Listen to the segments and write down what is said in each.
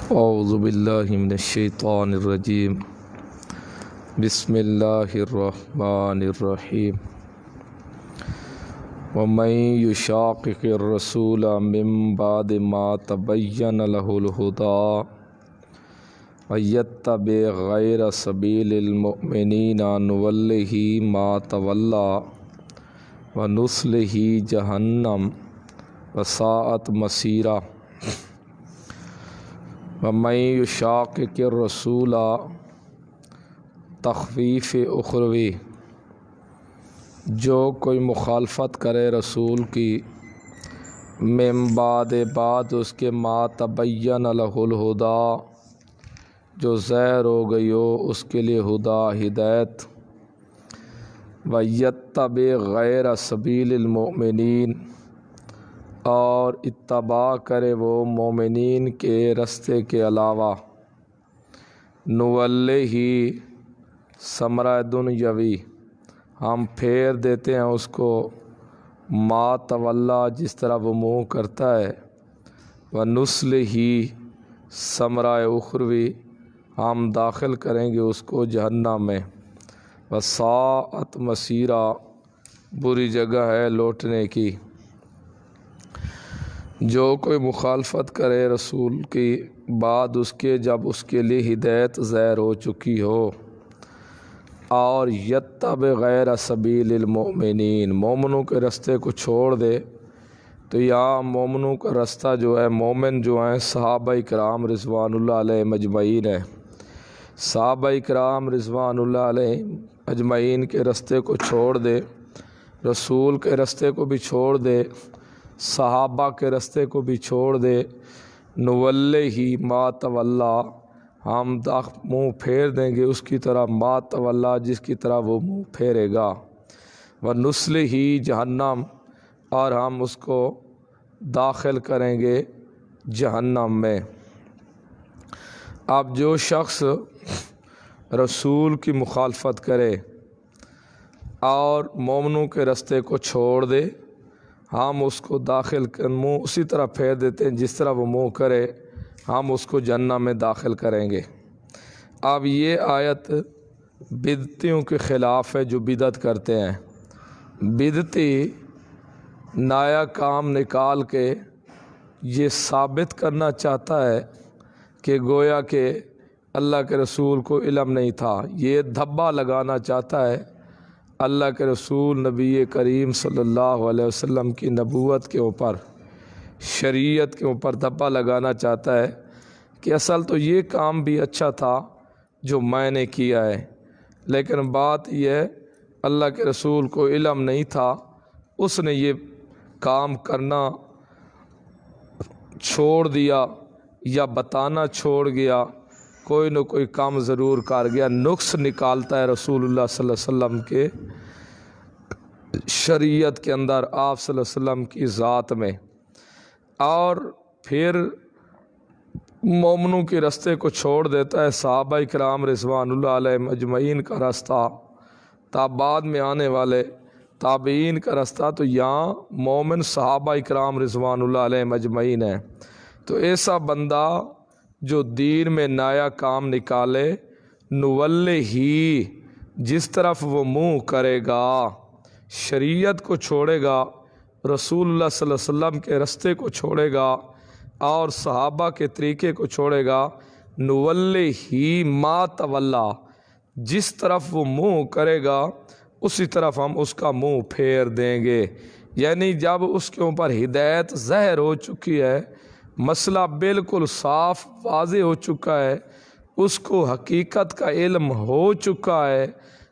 اعوذ باللہ من الشیطان الرجیم بسم اللہ الرحمن الرحیم ومن یشاقق الرسول من بعد ما تبین له الہدی ویتبع غیر سبیل المؤمنین نولہ ما تولی ونصلہ جہنم وساءت مصیرا ومن یشاقق الرسول تخفیف اخروی، جو کوئی مخالفت کرے رسول کی من بعد اس کے ما تبین له الہدی، جو ظاہر ہو گئی ہو اس کے لیے ہدایت، ویتبع غیر سبیل المؤمنین، اور اتباع کرے وہ مومنین کے رستے کے علاوہ، نولہ ثمرہ دنیاوی، ہم پھیر دیتے ہیں اس کو ما تولی، جس طرح وہ منہ کرتا ہے، ونصلہ ثمرہ اخروی، ہم داخل کریں گے اس کو جہنم میں، وساءت مصیرا، بری جگہ ہے لوٹنے کی۔ جو کوئی مخالفت کرے رسول کی بعد اس کے جب اس کے لیے ہدایت ظاہر ہو چکی ہو، اور یتبع غیر سبیل المؤمنین، مومنوں کے رستے کو چھوڑ دے، تو یہاں مومنوں کا رستہ جو ہے، مومن جو ہیں صحابہ کرام رضوان اللہ علیہ اجمعین ہے، صحابہ کرام رضوان اللہ علیہ اجمعین کے رستے کو چھوڑ دے، رسول کے رستے کو بھی چھوڑ دے، صحابہ کے رستے کو بھی چھوڑ دے، نولہ ما تولی، ہم منہ پھیر دیں گے اس کی طرح، ما تولی، جس کی طرح وہ منہ پھیرے گا، ونصلہ جہنم، اور ہم اس کو داخل کریں گے جہنم میں۔ اب جو شخص رسول کی مخالفت کرے اور مومنوں کے رستے کو چھوڑ دے، ہم اس کو داخل منہ اسی طرح پھیر دیتے ہیں جس طرح وہ منہ کرے، ہم اس کو جہنم میں داخل کریں گے۔ اب یہ آیت بدعتیوں کے خلاف ہے جو بدعت کرتے ہیں۔ بدعتی نیا کام نکال کے یہ ثابت کرنا چاہتا ہے کہ گویا کہ اللہ کے رسول کو علم نہیں تھا، یہ دھبا لگانا چاہتا ہے اللہ کے رسول نبی کریم صلی اللہ علیہ وسلم کی نبوت کے اوپر، شریعت کے اوپر دھبا لگانا چاہتا ہے کہ اصل تو یہ کام بھی اچھا تھا جو میں نے کیا ہے، لیکن بات یہ اللہ کے رسول کو علم نہیں تھا، اس نے یہ کام کرنا چھوڑ دیا یا بتانا چھوڑ گیا، کوئی نہ کوئی کام ضرور کر گیا، نقص نکالتا ہے رسول اللہ صلی اللہ علیہ وسلم کے شریعت کے اندر، آپ صلی اللہ علیہ وسلم کی ذات میں، اور پھر مومنوں کے رستے کو چھوڑ دیتا ہے، صحابہ کرام رضوان اللہ علیہ اجمعین کا رستہ، بعد میں آنے والے تابعین کا رستہ، تو یہاں مومن صحابہ کرام رضوان اللہ علیہ اجمعین ہے۔ تو ایسا بندہ جو دین میں نیا کام نکالے، نولہ، جس طرف وہ منہ کرے گا، شریعت کو چھوڑے گا، رسول اللہ صلی اللہ علیہ وسلم کے رستے کو چھوڑے گا اور صحابہ کے طریقے کو چھوڑے گا، نولہ ما تولی، جس طرف وہ منہ کرے گا اسی طرف ہم اس کا منہ پھیر دیں گے۔ یعنی جب اس کے اوپر ہدایت ظاہر ہو چکی ہے، مسئلہ بالکل صاف واضح ہو چکا ہے، اس کو حقیقت کا علم ہو چکا ہے،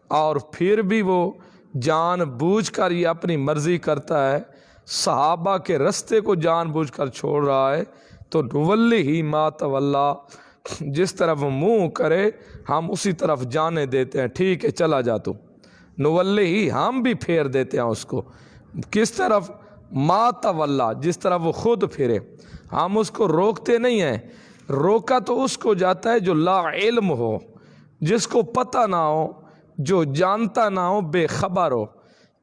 اور پھر بھی وہ جان بوجھ کر یہ اپنی مرضی کرتا ہے، صحابہ کے رستے کو جان بوجھ کر چھوڑ رہا ہے، تو نولہ ما تولی، جس طرف وہ منہ کرے ہم اسی طرف جانے دیتے ہیں، ٹھیک ہے چلا جا تو، نولہ، ہم بھی پھیر دیتے ہیں اس کو، کس طرف؟ ما تولی، جس طرح وہ خود پھرے، ہم اس کو روکتے نہیں ہیں، روکا تو اس کو جاتا ہے جو لا علم ہو، جس کو پتہ نہ ہو، جو جانتا نہ ہو، بے خبر ہو۔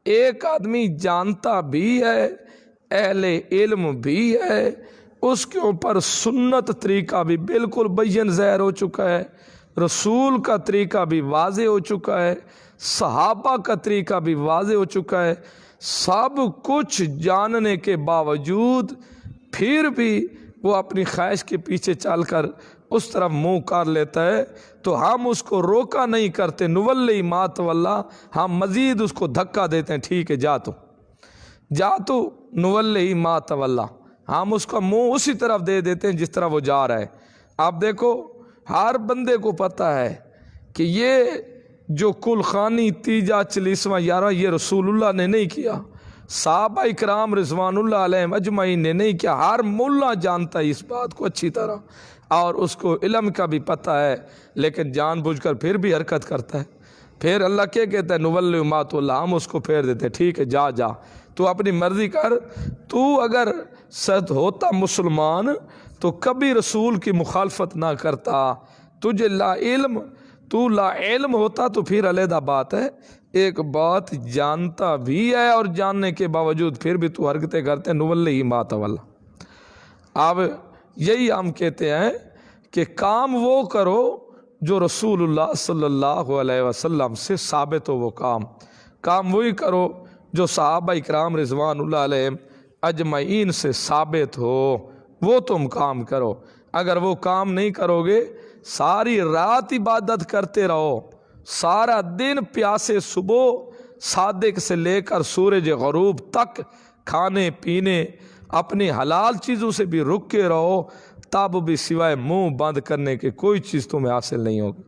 ایک آدمی جانتا بھی ہے، اہل علم بھی ہے، اس کے اوپر سنت طریقہ بھی بالکل بین ظاہر ہو چکا ہے، رسول کا طریقہ بھی واضح ہو چکا ہے، صحابہ کا طریقہ بھی واضح ہو چکا ہے، سب کچھ جاننے کے باوجود پھر بھی وہ اپنی خواہش کے پیچھے چل کر اس طرف منہ کر لیتا ہے، تو ہم اس کو روکا نہیں کرتے، نولی ما تولی، ہم مزید اس کو دھکا دیتے ہیں، ٹھیک ہے جا تو نولی ما تولی، ہم اس کا منہ اسی طرف دے دیتے ہیں جس طرح وہ جا رہا ہے۔ آپ دیکھو ہر بندے کو پتہ ہے کہ یہ جو کل خانی تیجا چلیسواں یارہ یہ رسول اللہ نے نہیں کیا، صحابہ اکرام رضوان اللہ علیہم اجمعین نے نہیں کیا، ہر ملا جانتا ہے اس بات کو اچھی طرح، اور اس کو علم کا بھی پتہ ہے، لیکن جان بوجھ کر پھر بھی حرکت کرتا ہے۔ پھر اللہ کیا کہتا ہے نولی ما تولی، ہم اس کو پھیر دیتے ہیں، ٹھیک ہے جا تو اپنی مرضی کر۔ تو اگر صد ہوتا مسلمان تو کبھی رسول کی مخالفت نہ کرتا، تجھے لا علم ہوتا تو پھر علیحدہ بات ہے، ایک بات جانتا بھی ہے اور جاننے کے باوجود پھر بھی تو حرکتیں کرتے ہیں، نولی ما تولی۔ اب یہی ہم کہتے ہیں کہ کام وہ کرو جو رسول اللہ صلی اللہ علیہ وسلم سے ثابت ہو، وہ کام وہی کرو جو صحابہ اکرام رضوان اللہ علیہم اجمعین سے ثابت ہو، وہ تم کام کرو۔ اگر وہ کام نہیں کرو گے، ساری رات عبادت کرتے رہو، سارا دن پیاسے صبح صادق سے لے کر سورج غروب تک کھانے پینے اپنی حلال چیزوں سے بھی رک کے رہو، تب بھی سوائے منہ بند کرنے کے کوئی چیز تمہیں حاصل نہیں ہوگی۔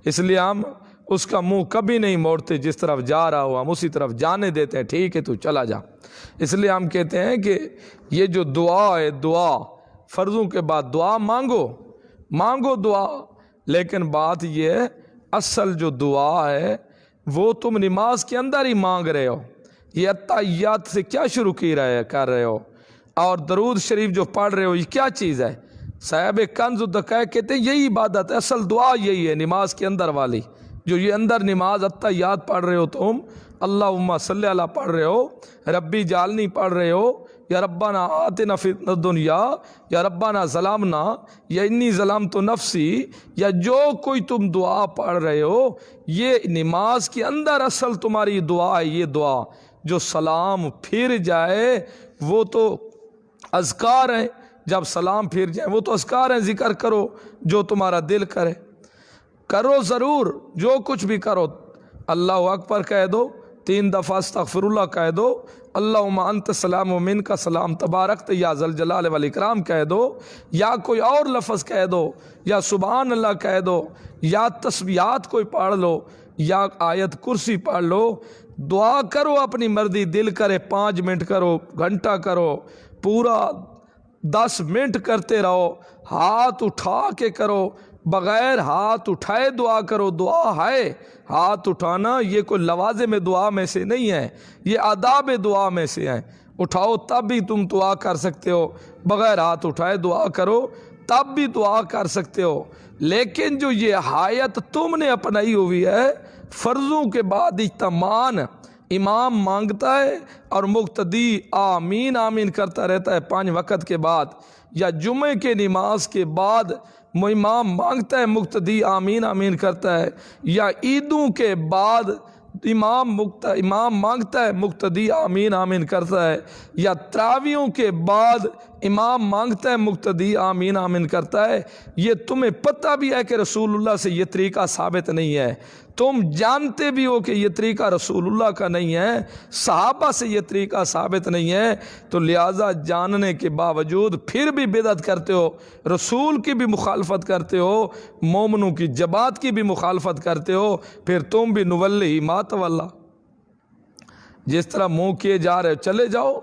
اس لیے ہم اس کا منہ کبھی نہیں موڑتے، جس طرف جا رہا ہو ہم اسی طرف جانے دیتے ہیں، ٹھیک ہے تو چلا جا۔ اس لیے ہم کہتے ہیں کہ یہ جو دعا ہے، دعا فرضوں کے بعد دعا مانگو دعا، لیکن بات یہ ہے اصل جو دعا ہے وہ تم نماز کے اندر ہی مانگ رہے ہو، یہ اتحیات سے کیا شروع کر رہے ہو، اور درود شریف جو پڑھ رہے ہو یہ کیا چیز ہے؟ صاحب کنز الدقائق کہتے ہیں یہی عبادت ہے، اصل دعا یہی ہے نماز کے اندر والی، جو یہ اندر نماز اتحیات پڑھ رہے ہو تم، اللہم صلی اللہ پڑھ رہے ہو، ربی جعلنی پڑھ رہے ہو، یا ربنا آتنا فی الدنیا، یا ربنا ظلمنا، یا انی ظلمت نفسی، یا جو کوئی تم دعا پڑھ رہے ہو، یہ نماز کے اندر اصل تمہاری دعا ہے۔ یہ دعا جو سلام پھر جائے وہ تو اذکار ہیں، جب سلام پھر جائے وہ تو اذکار ہیں، ذکر کرو جو تمہارا دل کرو ضرور، جو کچھ بھی کرو، اللہ اکبر کہہ دو، 3 دفعہ استغفر اللہ کہہ دو، اللہم انت السلام و منک السلام تبارکت یا ذی الجلال والاکرام کہہ دو، یا کوئی اور لفظ کہہ دو، یا سبحان اللہ کہہ دو، یا تسبیحات کوئی پڑھ لو، یا آیت کرسی پڑھ لو، دعا کرو اپنی مرضی، دل کرے 5 منٹ کرو، گھنٹہ کرو، پورا 10 منٹ کرتے رہو، ہاتھ اٹھا کے کرو، بغیر ہاتھ اٹھائے دعا کرو۔ دعا ہے ہاتھ اٹھانا، یہ کوئی لوازم دعا میں سے نہیں ہے، یہ آداب دعا میں سے ہیں، اٹھاؤ تب بھی تم دعا کر سکتے ہو، بغیر ہاتھ اٹھائے دعا کرو تب بھی دعا کر سکتے ہو، لیکن جو یہ حایت تم نے اپنائی ہوئی ہے، فرضوں کے بعد اجتماعاً امام مانگتا ہے اور مقتدی آمین آمین کرتا رہتا ہے 5 وقت کے بعد، یا جمعے کے نماز کے بعد امام مانگتا ہے، مقتدی آمین آمین کرتا ہے، یا عیدوں کے بعد امام مانگتا ہے، مقتدی آمین آمین کرتا ہے، یا تراویحوں کے بعد امام مانگتا ہے، مقتدی آمین آمین کرتا ہے۔ یہ تمہیں پتہ بھی ہے کہ رسول اللہ سے یہ طریقہ ثابت نہیں ہے، تم جانتے بھی ہو کہ یہ طریقہ رسول اللہ کا نہیں ہے، صحابہ سے یہ طریقہ ثابت نہیں ہے، تو لہٰذا جاننے کے باوجود پھر بھی بدعت کرتے ہو، رسول کی بھی مخالفت کرتے ہو، مومنوں کی جماعت کی بھی مخالفت کرتے ہو، پھر تم بھی نولی ما تولی، جس طرح منہ کیے جا رہے چلے جاؤ۔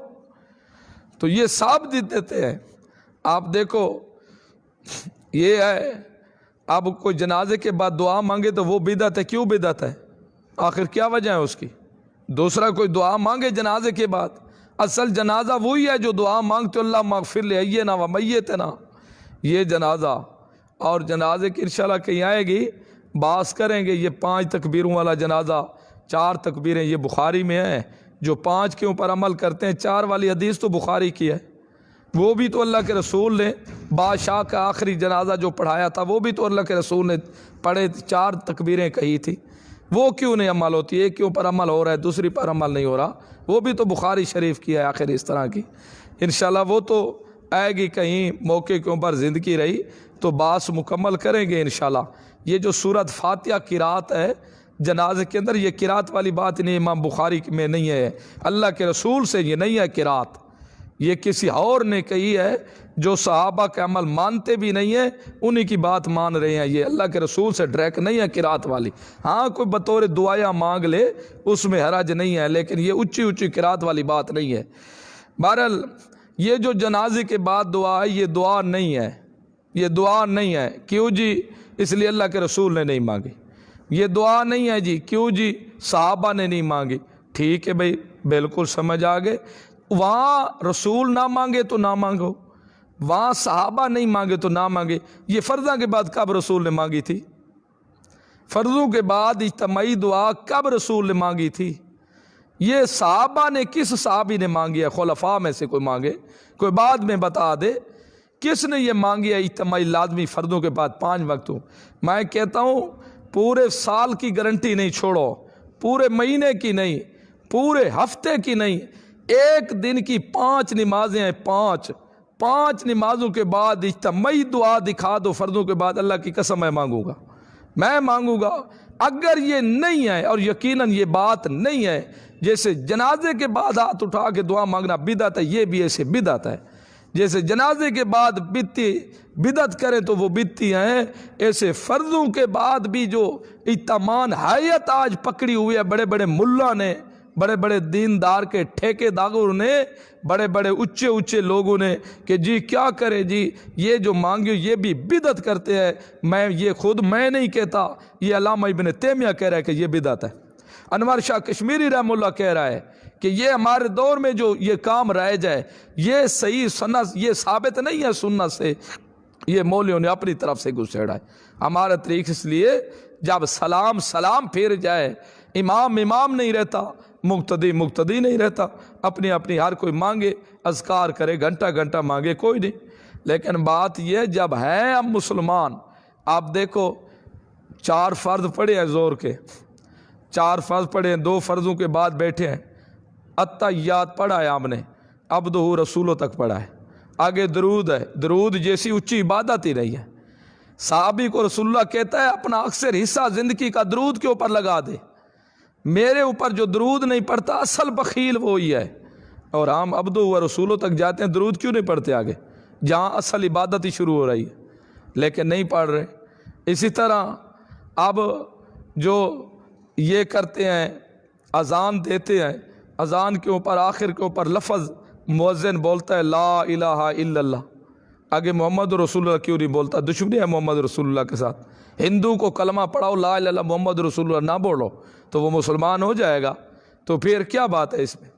تو یہ ثابت دیتے ہیں۔ آپ دیکھو یہ ہے، اب کوئی جنازے کے بعد دعا مانگے تو وہ بدعت ہے، کیوں بدعت ہے؟ آخر کیا وجہ ہے اس کی؟ دوسرا کوئی دعا مانگے جنازے کے بعد، اصل جنازہ وہی ہے جو دعا مانگتے اللہ مغفر لحینا و میتنا، یہ جنازہ، اور جنازے کی انشاءاللہ کہیں آئے گی باس کریں گے، یہ 5 تکبیروں والا جنازہ، 4 تکبیریں یہ بخاری میں ہیں، جو 5 کے اوپر عمل کرتے ہیں، 4 والی حدیث تو بخاری کی ہے، وہ بھی تو اللہ کے رسول نے بادشاہ کا آخری جنازہ جو پڑھایا تھا وہ بھی تو اللہ کے رسول نے پڑھے، 4 تکبیریں کہی تھی، وہ کیوں نہیں عمل ہوتی؟ ایک کے اوپر عمل ہو رہا ہے دوسری پر عمل نہیں ہو رہا، وہ بھی تو بخاری شریف کی ہے آخر اس طرح کی۔ انشاءاللہ وہ تو آئے گی کہیں موقع کے اوپر زندگی رہی تو باس مکمل کریں گے انشاءاللہ۔ یہ جو سورۃ فاتحہ قرات ہے جنازے کے اندر، یہ قرات والی بات نہیں، امام بخاری میں نہیں ہے، اللہ کے رسول سے یہ نہیں ہے قرات، یہ کسی اور نے کہی ہے جو صحابہ کے عمل مانتے بھی نہیں ہیں، انہی کی بات مان رہے ہیں، یہ اللہ کے رسول سے ڈائریکٹ نہیں ہے قرات والی۔ ہاں کوئی بطور دعایا مانگ لے اس میں حرج نہیں ہے، لیکن یہ اونچی قرات والی بات نہیں ہے۔ بہرحال یہ جو جنازے کے بعد دعا ہے یہ دعا نہیں ہے، یہ دعا نہیں ہے۔ کیوں جی؟ اس لیے اللہ کے رسول نے نہیں مانگی۔ یہ دعا نہیں ہے جی، کیوں جی؟ صحابہ نے نہیں مانگی۔ ٹھیک ہے بھائی، بالکل سمجھ آ گئے۔ وہاں رسول نہ مانگے تو نہ مانگو، وہاں صحابہ نہیں مانگے تو نہ مانگے۔ یہ فرضاں کے بعد کب رسول نے مانگی تھی؟ فرضوں کے بعد اجتماعی دعا کب رسول نے مانگی تھی؟ یہ صحابہ نے، کس صحابی نے مانگی ہے؟ خلفاء میں سے کوئی مانگے، کوئی بعد میں بتا دے کس نے یہ مانگی ہے اجتماعی لازمی فرضوں کے بعد 5 وقتوں؟ میں کہتا ہوں پورے سال کی گارنٹی نہیں، چھوڑو، پورے مہینے کی نہیں، پورے ہفتے کی نہیں، ایک دن کی 5 نمازیں ہیں، 5 نمازوں کے بعد اجتماعی دعا دکھا دو فرضوں کے بعد، اللہ کی قسم میں مانگوں گا، میں مانگوں گا۔ اگر یہ نہیں ہے، اور یقیناً یہ بات نہیں ہے، جیسے جنازے کے بعد ہاتھ اٹھا کے دعا مانگنا بدعت ہے، یہ بھی ایسے بدعت ہے۔ جیسے جنازے کے بعد بدعت کریں تو وہ بدعتی ہیں، ایسے فرضوں کے بعد بھی جو اہتمام حیت آج پکڑی ہوئی ہے بڑے بڑے ملا نے، بڑے بڑے دیندار کے ٹھیکے داروں نے، بڑے بڑے اونچے لوگوں نے کہ جی کیا کرے جی، یہ جو مانگے یہ بھی بدعت کرتے ہیں۔ یہ خود میں نہیں کہتا، یہ علامہ ابن تیمیہ کہہ رہا ہے کہ یہ بدعت ہے، انور شاہ کشمیری رحمہ اللہ کہہ رہا ہے کہ یہ ہمارے دور میں جو یہ کام رائج ہے یہ صحیح سنت، یہ ثابت نہیں ہے سنت سے، یہ مولویوں نے اپنی طرف سے گھسیڑا ہے۔ ہمارا طریق اس لیے جب سلام پھیر جائے، امام نہیں رہتا، مقتدی نہیں رہتا، اپنی ہر کوئی مانگے، اذکار کرے، گھنٹہ مانگے، کوئی نہیں۔ لیکن بات یہ جب ہیں ہم مسلمان، آپ دیکھو 4 فرض پڑھے ہیں زور کے، 4 فرض پڑھے ہیں، 2 فرضوں کے بعد بیٹھے ہیں، التحیات پڑھا ہے ہم نے، عبدہ رسولوں تک پڑھا ہے، آگے درود ہے، درود جیسی اونچی عبادت ہی نہیں ہے۔ صحابی کو رسول اللہ کہتا ہے اپنا اکثر حصہ زندگی کا درود کے اوپر لگا دے، میرے اوپر جو درود نہیں پڑھتا اصل بخیل وہی ہے۔ اور ہم عبدہ و رسولوں تک جاتے ہیں، درود کیوں نہیں پڑھتے آگے جہاں اصل عبادت ہی شروع ہو رہی ہے، لیکن نہیں پڑھ رہے۔ اسی طرح اب جو یہ کرتے ہیں، اذان دیتے ہیں، اذان کے اوپر آخر کے اوپر لفظ مؤذن بولتا ہے لا الہ الا اللہ، آگے محمد رسول اللہ کیوں نہیں بولتا؟ دشمنی ہے محمد رسول اللہ کے ساتھ۔ ہندو کو کلمہ پڑھاؤ لا الہ الا اللہ محمد رسول اللہ نہ بولو تو وہ مسلمان ہو جائے گا، تو پھر کیا بات ہے اس میں؟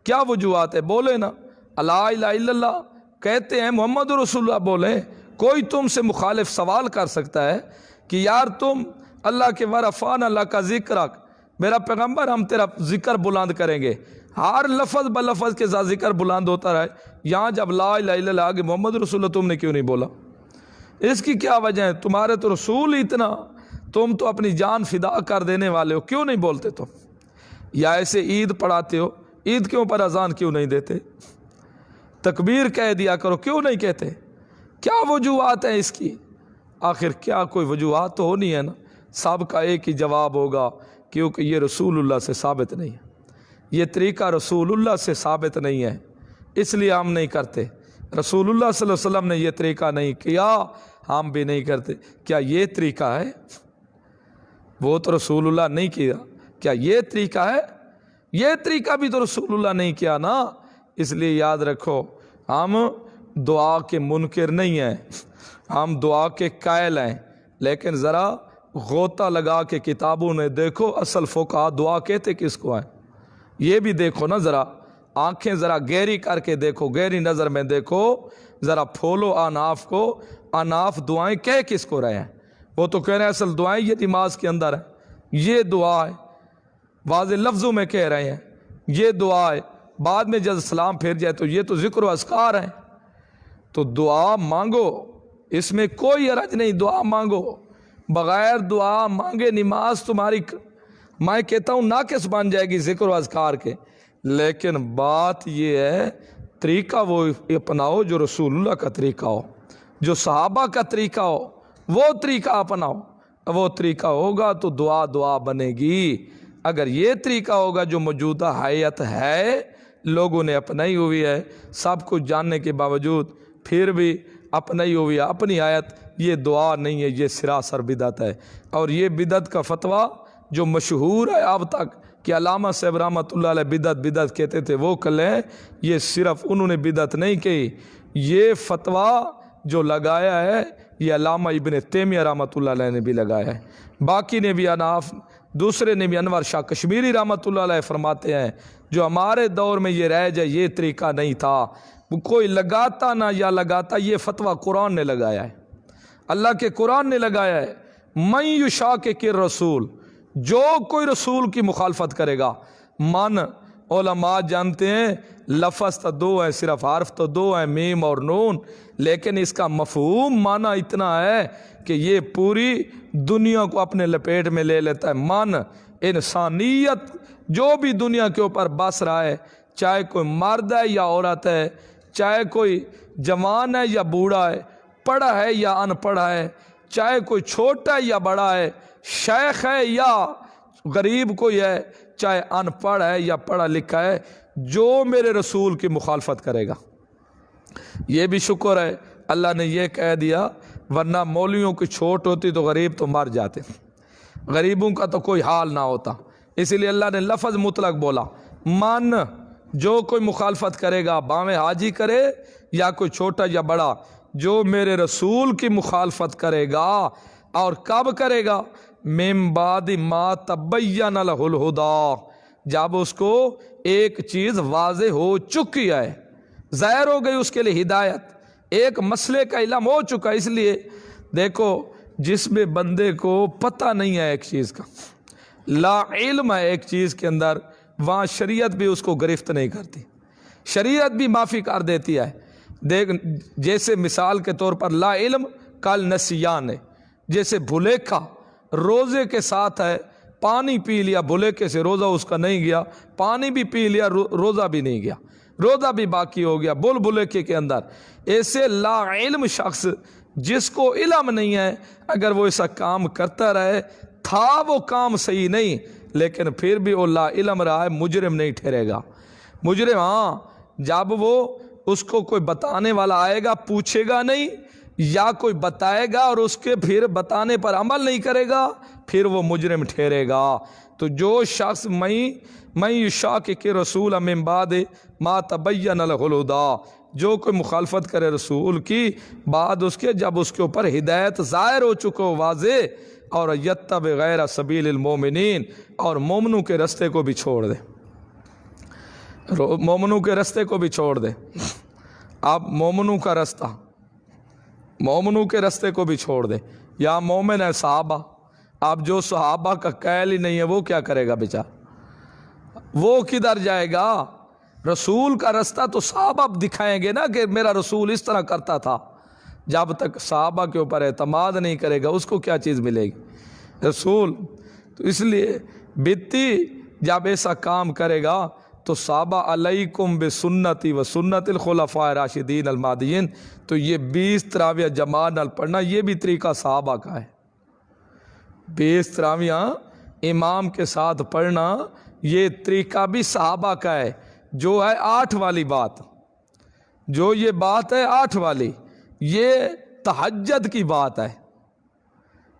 کیا وجوہات ہے؟ بولے نا لا الہ الا اللہ کہتے ہیں، محمد رسول اللہ بولیں۔ کوئی تم سے مخالف سوال کر سکتا ہے کہ یار تم اللہ کے ورفان اللہ کا ذکر، میرا پیغمبر ہم تیرا ذکر بلند کریں گے، ہر لفظ بلفظ کے ساتھ ذکر بلند ہوتا رہے، یہاں جب لا الہ الا اللہ آگے محمد رسول اللہ تم نے کیوں نہیں بولا؟ اس کی کیا وجہ ہے؟ تمہارے تو رسول اتنا، تم تو اپنی جان فدا کر دینے والے ہو، کیوں نہیں بولتے تم؟ یا ایسے عید پڑھاتے ہو، عید کے اوپر اذان کیوں نہیں دیتے؟ تکبیر کہہ دیا کرو، کیوں نہیں کہتے؟ کیا وجوہات ہیں اس کی؟ آخر کیا کوئی وجوہات تو ہونی ہے نا، سب کا ایک ہی جواب ہوگا، کیونکہ یہ رسول اللہ سے ثابت نہیں ہے، یہ طریقہ رسول اللہ سے ثابت نہیں ہے، اس لیے ہم نہیں کرتے۔ رسول اللہ صلی اللہ علیہ وسلم نے یہ طریقہ نہیں کیا، ہم بھی نہیں کرتے۔ کیا یہ طریقہ ہے؟ وہ تو رسول اللہ نہیں کیا، کیا یہ طریقہ ہے؟ یہ طریقہ بھی تو رسول اللہ نہیں کیا نا۔ اس لیے یاد رکھو، ہم دعا کے منکر نہیں ہیں، ہم دعا کے قائل ہیں، لیکن ذرا غوطہ لگا کے کتابوں میں دیکھو اصل فقہا دعا کہتے کس کو ہیں، یہ بھی دیکھو نا، ذرا آنکھیں ذرا گہری کر کے دیکھو، گہری نظر میں دیکھو، ذرا پھولو اناف کو، اناف دعائیں کہہ کس کو رہے ہیں؟ وہ تو کہہ رہے ہیں اصل دعائیں یہ نماز کے اندر ہے، یہ دعا ہے، واضح لفظوں میں کہہ رہے ہیں یہ دعا ہے، بعد میں جب سلام پھیر جائے تو یہ تو ذکر و اذکار ہیں۔ تو دعا مانگو، اس میں کوئی حرج نہیں، دعا مانگو، بغیر دعا مانگے نماز تمہاری میں کہتا ہوں ناقص بن جائے گی ذکر و اذکار کے، لیکن بات یہ ہے طریقہ وہ اپناؤ جو رسول اللہ کا طریقہ ہو، جو صحابہ کا طریقہ ہو، وہ طریقہ اپناؤ، وہ طریقہ ہوگا تو دعا بنے گی۔ اگر یہ طریقہ ہوگا جو موجودہ حیات ہے لوگوں نے اپنائی ہوئی ہے، سب کچھ جاننے کے باوجود پھر بھی اپنائی ہوئی ہے اپنی آیت، یہ دعا نہیں ہے، یہ سراسر بدعت ہے۔ اور یہ بدعت کا فتویٰ جو مشہور ہے اب تک کہ علامہ صاحب رحمۃ اللہ علیہ بدعت کہتے تھے، وہ کل ہے، یہ صرف انہوں نے بدعت نہیں کہی، یہ فتویٰ جو لگایا ہے یہ علامہ ابن تیمیہ رحمۃ اللہ علیہ نے بھی لگایا ہے، باقی نے بھی اناف دوسرے نے بھی، انور شاہ کشمیری رحمۃ اللہ علیہ فرماتے ہیں جو ہمارے دور میں یہ رہ جائے یہ طریقہ نہیں تھا، کوئی لگاتا نہ یا لگاتا، یہ فتویٰ قرآن نے لگایا ہے، اللہ کے قرآن نے لگایا ہے۔ من یشاقق الرسول، جو کوئی رسول کی مخالفت کرے گا، من علماء جانتے ہیں لفظ تو دو ہے، صرف حرف تو دو ہیں، میم اور نون، لیکن اس کا مفہوم معنی اتنا ہے کہ یہ پوری دنیا کو اپنے لپیٹ میں لے لیتا ہے۔ من انسانیت جو بھی دنیا کے اوپر بس رہا ہے، چاہے کوئی مرد ہے یا عورت ہے، چاہے کوئی جوان ہے یا بوڑھا ہے، پڑھا ہے یا ان پڑھا ہے، چاہے کوئی چھوٹا ہے یا بڑا ہے، شیخ ہے یا غریب کوئی ہے، چاہے ان پڑھ ہے یا پڑھا لکھا ہے، جو میرے رسول کی مخالفت کرے گا، یہ بھی شکر ہے اللہ نے یہ کہہ دیا، ورنہ مولویوں کی چھوٹ ہوتی تو غریب تو مر جاتے، غریبوں کا تو کوئی حال نہ ہوتا، اسی لیے اللہ نے لفظ مطلق بولا، من جو کوئی مخالفت کرے گا، باویں حاجی کرے یا کوئی چھوٹا یا بڑا، جو میرے رسول کی مخالفت کرے گا، اور کب کرے گا؟ من بعد ما تبین لہ الہدی، جب اس کو ایک چیز واضح ہو چکی ہے، ظاہر ہو گئی اس کے لیے ہدایت، ایک مسئلے کا علم ہو چکا۔ اس لیے دیکھو جس میں بندے کو پتہ نہیں ہے ایک چیز کا، لا علم ہے ایک چیز کے اندر، وہاں شریعت بھی اس کو گرفت نہیں کرتی، شریعت بھی معافی کر دیتی ہے۔ دیکھ جیسے مثال کے طور پر لا علم کل نسیان ہے، جیسے بھلیکھا روزے کے ساتھ ہے، پانی پی لیا بھلیکھے سے، روزہ اس کا نہیں گیا، پانی بھی پی لیا روزہ بھی نہیں گیا، روزہ بھی باقی ہو گیا بھلیکھے کے اندر۔ ایسے لا علم شخص جس کو علم نہیں ہے، اگر وہ ایسا کام کرتا رہے، تھا وہ کام صحیح نہیں لیکن پھر بھی وہ لا علم رہا ہے، مجرم نہیں ٹھہرے گا۔ مجرم ہاں جب وہ اس کو کوئی بتانے والا آئے گا، پوچھے گا نہیں، یا کوئی بتائے گا اور اس کے پھر بتانے پر عمل نہیں کرے گا، پھر وہ مجرم ٹھہرے گا۔ تو جو شخص من یشاقق الرسول من بعد ما تبین لہ الہدی، جو کوئی مخالفت کرے رسول کی بعد اس کے جب اس کے اوپر ہدایت ظاہر ہو چکو واضح، اور یتبع غیر سبیل المومنین، اور مومنوں کے رستے کو بھی چھوڑ دے، مومنوں کے رستے کو بھی چھوڑ دے۔ اب مومنوں کا رستہ، مومنوں کے رستے کو بھی چھوڑ دے، یا مومن ہے صحابہ، اب جو صحابہ کا قائل ہی نہیں ہے وہ کیا کرے گا بیچارہ، وہ کدھر جائے گا؟ رسول کا رستہ تو صحابہ دکھائیں گے نا کہ میرا رسول اس طرح کرتا تھا، جب تک صحابہ کے اوپر اعتماد نہیں کرے گا اس کو کیا چیز ملے گی؟ رسول۔ تو اس لیے بیتی جب ایسا کام کرے گا تو صحابہ علیکم بسنتی و سنت الخلفاء راشدین المہدیین، تو یہ 20 تراویح جماعت نال پڑھنا یہ بھی طریقہ صحابہ کا ہے، 20 تراویح امام کے ساتھ پڑھنا یہ طریقہ بھی صحابہ کا ہے، جو ہے 8 والی بات، جو یہ بات ہے 8 والی، یہ تہجد کی بات ہے،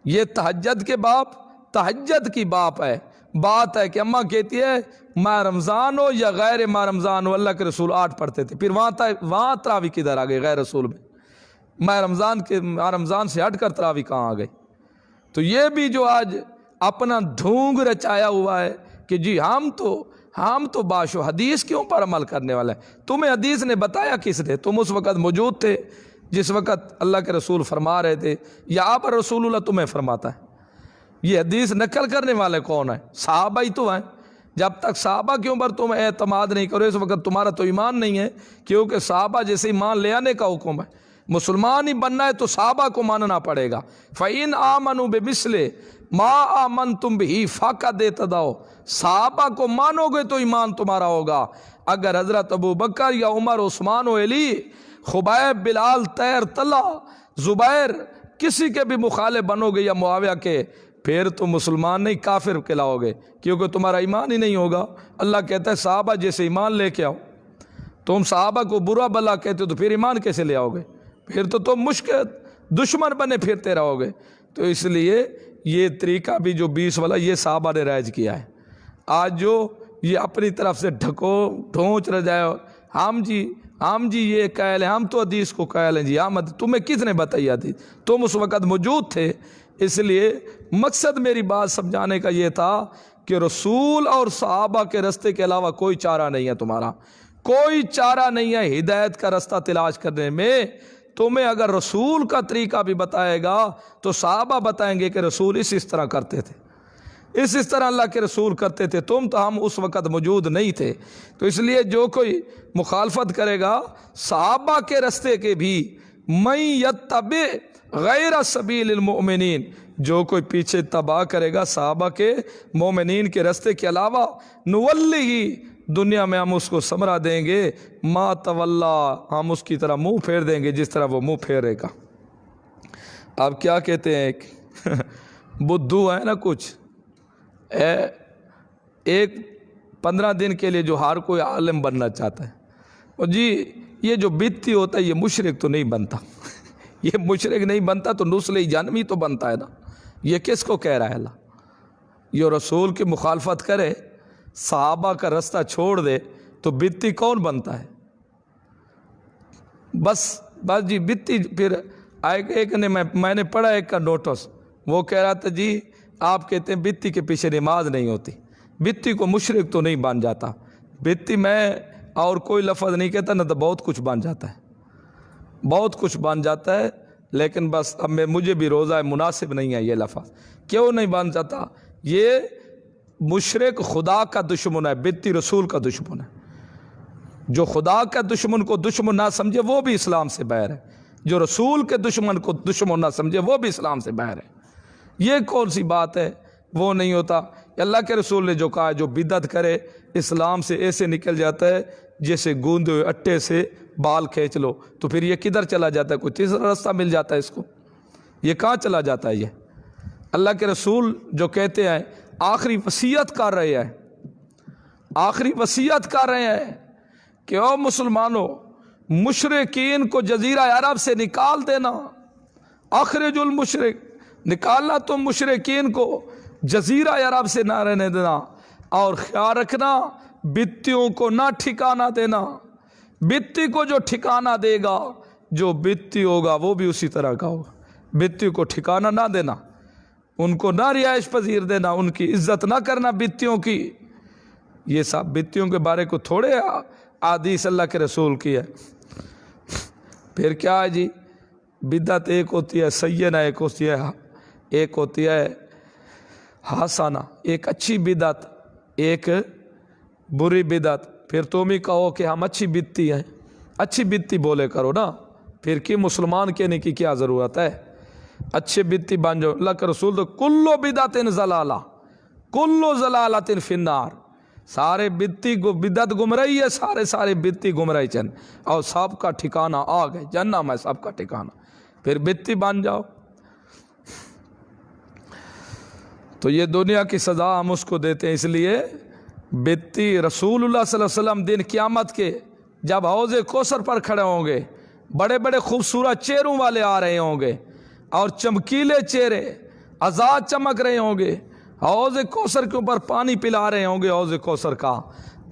یہ تہجد کے باپ، تہجد کی باپ ہے، بات ہے کہ اماں کہتی ہے ماہ رمضان ہو یا غیر ماہ رمضان ہو، اللہ کے رسول 8 پڑھتے تھے، پھر وہاں تراویح کدھر آ گئی غیر رسول میں؟ ماہ رمضان سے ہٹ کر تراویح کہاں آ گئی؟ تو یہ بھی جو آج اپنا ڈھونگ رچایا ہوا ہے کہ جی ہم تو باشو حدیث کے اوپر عمل کرنے والا ہے، تمہیں حدیث نے بتایا کس نے؟ تم اس وقت موجود تھے جس وقت اللہ کے رسول فرما رہے تھے، یا آپ رسول اللہ تمہیں فرماتا ہے؟ یہ حدیث نقل کرنے والے کون ہیں؟ صحابہ ہی تو ہیں، جب تک صحابہ کے اوپر تم اعتماد نہیں کرو اس وقت تمہارا تو ایمان نہیں ہے، کیونکہ صحابہ جیسے ایمان لے آنے کا حکم ہے، مسلمان ہی بننا ہے تو صحابہ کو ماننا پڑے گا۔ فَإِنْ آمَنُوا بِمِثْلِ مَا آمَنْتُمْ بِهِ فَقَدْ اهْتَدَوْا، صحابہ کو مانو گے تو ایمان تمہارا ہوگا۔ اگر حضرت ابو بکر یا عمر عثمان و علی، خبیب، بلال، طیر، طلحہ، زبیر کسی کے بھی مخالف بنو گے یا معاویہ کے، پھر تم مسلمان نہیں کافر کہلاؤ گے، کیونکہ تمہارا ایمان ہی نہیں ہوگا۔ اللہ کہتا ہے صحابہ جیسے ایمان لے کے آؤ، تم صحابہ کو برا بلا کہتے ہو تو پھر ایمان کیسے لے آؤ گے؟ پھر تو تم مشکل دشمن بنے پھرتے رہو گے۔ تو اس لیے یہ طریقہ بھی جو 20 والا یہ صحابہ نے رائج کیا ہے۔ آج جو یہ اپنی طرف سے ڈھونچ رہ جائے، ہم جی یہ قائل ہیں، ہم تو حدیث کو قائل ہیں جی، تمہیں کس نے بتائی حدیث؟ تم اس وقت موجود تھے۔ اس لیے مقصد میری بات سمجھانے کا یہ تھا کہ رسول اور صحابہ کے رستے کے علاوہ کوئی چارہ نہیں ہے، تمہارا کوئی چارہ نہیں ہے ہدایت کا رستہ تلاش کرنے میں۔ تمہیں اگر رسول کا طریقہ بھی بتائے گا تو صحابہ بتائیں گے کہ رسول اس طرح کرتے تھے، اس طرح اللہ کے رسول کرتے تھے، ہم اس وقت موجود نہیں تھے۔ تو اس لیے جو کوئی مخالفت کرے گا صحابہ کے رستے کے بھی، من یتبع غیر سبیل المؤمنین، جو کوئی پیچھے تباہ کرے گا صحابہ کے مومنین کے رستے کے علاوہ، نولہ، دنیا میں ہم اس کو سمرا دیں گے، ما تولا، ہم اس کی طرح منہ پھیر دیں گے جس طرح وہ منہ پھیرے گا۔ آپ کیا کہتے ہیں، بدھو ہے نا کچھ، ایک 15 دن کے لیے جو ہر کوئی عالم بننا چاہتا ہے، اور جی یہ جو بدتی ہوتا ہے یہ مشرک تو نہیں بنتا، یہ مشرک نہیں بنتا تو نسل جانوی تو بنتا ہے نا۔ یہ کس کو کہہ رہا ہے اللہ؟ یہ رسول کی مخالفت کرے، صحابہ کا رستہ چھوڑ دے تو بدتی کون بنتا ہے؟ بس جی بدتی۔ پھر ایک نے میں نے پڑھا ایک کا نوٹس، وہ کہہ رہا تھا جی آپ کہتے ہیں بدتی کے پیچھے نماز نہیں ہوتی، بدتی کو مشرک تو نہیں بن جاتا، بدتی میں اور کوئی لفظ نہیں کہتا نہ، تو بہت کچھ بن جاتا ہے، بہت کچھ بن جاتا ہے، لیکن بس اب مجھے بھی روزہ مناسب نہیں ہے یہ لفظ۔ کیوں نہیں بن جاتا؟ یہ مشرک خدا کا دشمن ہے، بدتی رسول کا دشمن ہے۔ جو خدا کا دشمن کو دشمن نہ سمجھے وہ بھی اسلام سے باہر ہے، جو رسول کے دشمن کو دشمن نہ سمجھے وہ بھی اسلام سے باہر ہے۔ یہ کون سی بات ہے؟ وہ نہیں ہوتا۔ اللہ کے رسول نے جو کہا، جو بدعت کرے اسلام سے ایسے نکل جاتا ہے جیسے گوندے ہوئے اٹے سے بال کھینچ لو، تو پھر یہ کدھر چلا جاتا ہے؟ کوئی تیسرا راستہ مل جاتا ہے اس کو؟ یہ کہاں چلا جاتا ہے؟ یہ اللہ کے رسول جو کہتے ہیں، آخری وصیت کر رہے ہیں، آخری وصیت کر رہے ہیں کہ او مسلمانوں، مشرکین کو جزیرہ عرب سے نکال دینا، اخرج المشرک، نکالنا تم مشرکین کو جزیرہ عرب سے نہ رہنے دینا، اور خیال رکھنا بدتیوں کو نہ ٹھکانہ دینا، بدتی کو جو ٹھکانہ دے گا، جو بدتی ہوگا وہ بھی اسی طرح کا ہوگا۔ بدتی کو ٹھکانہ نہ دینا، ان کو نہ رہائش پذیر دینا، ان کی عزت نہ کرنا بدتیوں کی۔ یہ سب بدتیوں کے بارے کو تھوڑے حدیث اللہ کے رسول کی ہے۔ پھر کیا ہے جی؟ بدعت ایک ہوتی ہے سیئنہ، ایک ہوتی ہے حسنہ، ایک اچھی بدعت، ایک بری بدعت۔ پھر تم ہی کہو کہ ہم اچھی بدتی ہیں، اچھی بدتی بولے کرو نا، پھر کی مسلمان کہنے کی کیا ضرورت ہے؟ اچھے بدتی بن جاؤ۔ اللہ کا رسول تو کلو بدعت ضلالہ، کلو ضلالۃ فی النار، سارے بدتی کو بدعت گمراہی ہے، سارے بدتی گمراہی چند، اور سب کا ٹھکانہ آگ ہے، جہنم ہے سب کا ٹھکانہ۔ پھر بدتی بن جاؤ تو یہ دنیا کی سزا ہم اس کو دیتے ہیں۔ اس لیے بدتی رسول اللہ صلی اللہ علیہ وسلم دن قیامت کے جب حوض کوثر پر کھڑے ہوں گے، بڑے بڑے خوبصورت چہروں والے آ رہے ہوں گے، اور چمکیلے چہرے آزاد چمک رہے ہوں گے، حوض کوثر کے اوپر پانی پلا رہے ہوں گے حوض کوثر کا،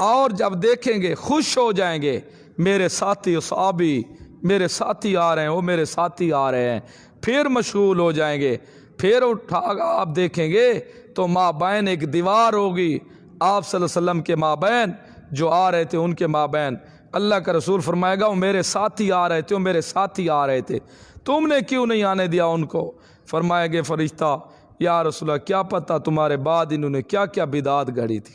اور جب دیکھیں گے خوش ہو جائیں گے، میرے ساتھی صحابی، میرے ساتھی آ رہے ہیں، وہ میرے ساتھی آ رہے ہیں، پھر مشغول ہو جائیں گے۔ پھر اٹھا آپ دیکھیں گے تو مابین ایک دیوار ہوگی، آپ صلی اللہ علیہ وسلم کے مابین، جو آ رہے تھے ان کے مابین اللہ کا رسول فرمائے گا وہ میرے ساتھی آ رہے تھے، وہ میرے ساتھی آ رہے تھے، تم نے کیوں نہیں آنے دیا ان کو؟ فرمائے گے فرشتہ، یا رسول اللہ کیا پتہ تمہارے بعد انہوں نے کیا کیا بدعات گھڑی تھی،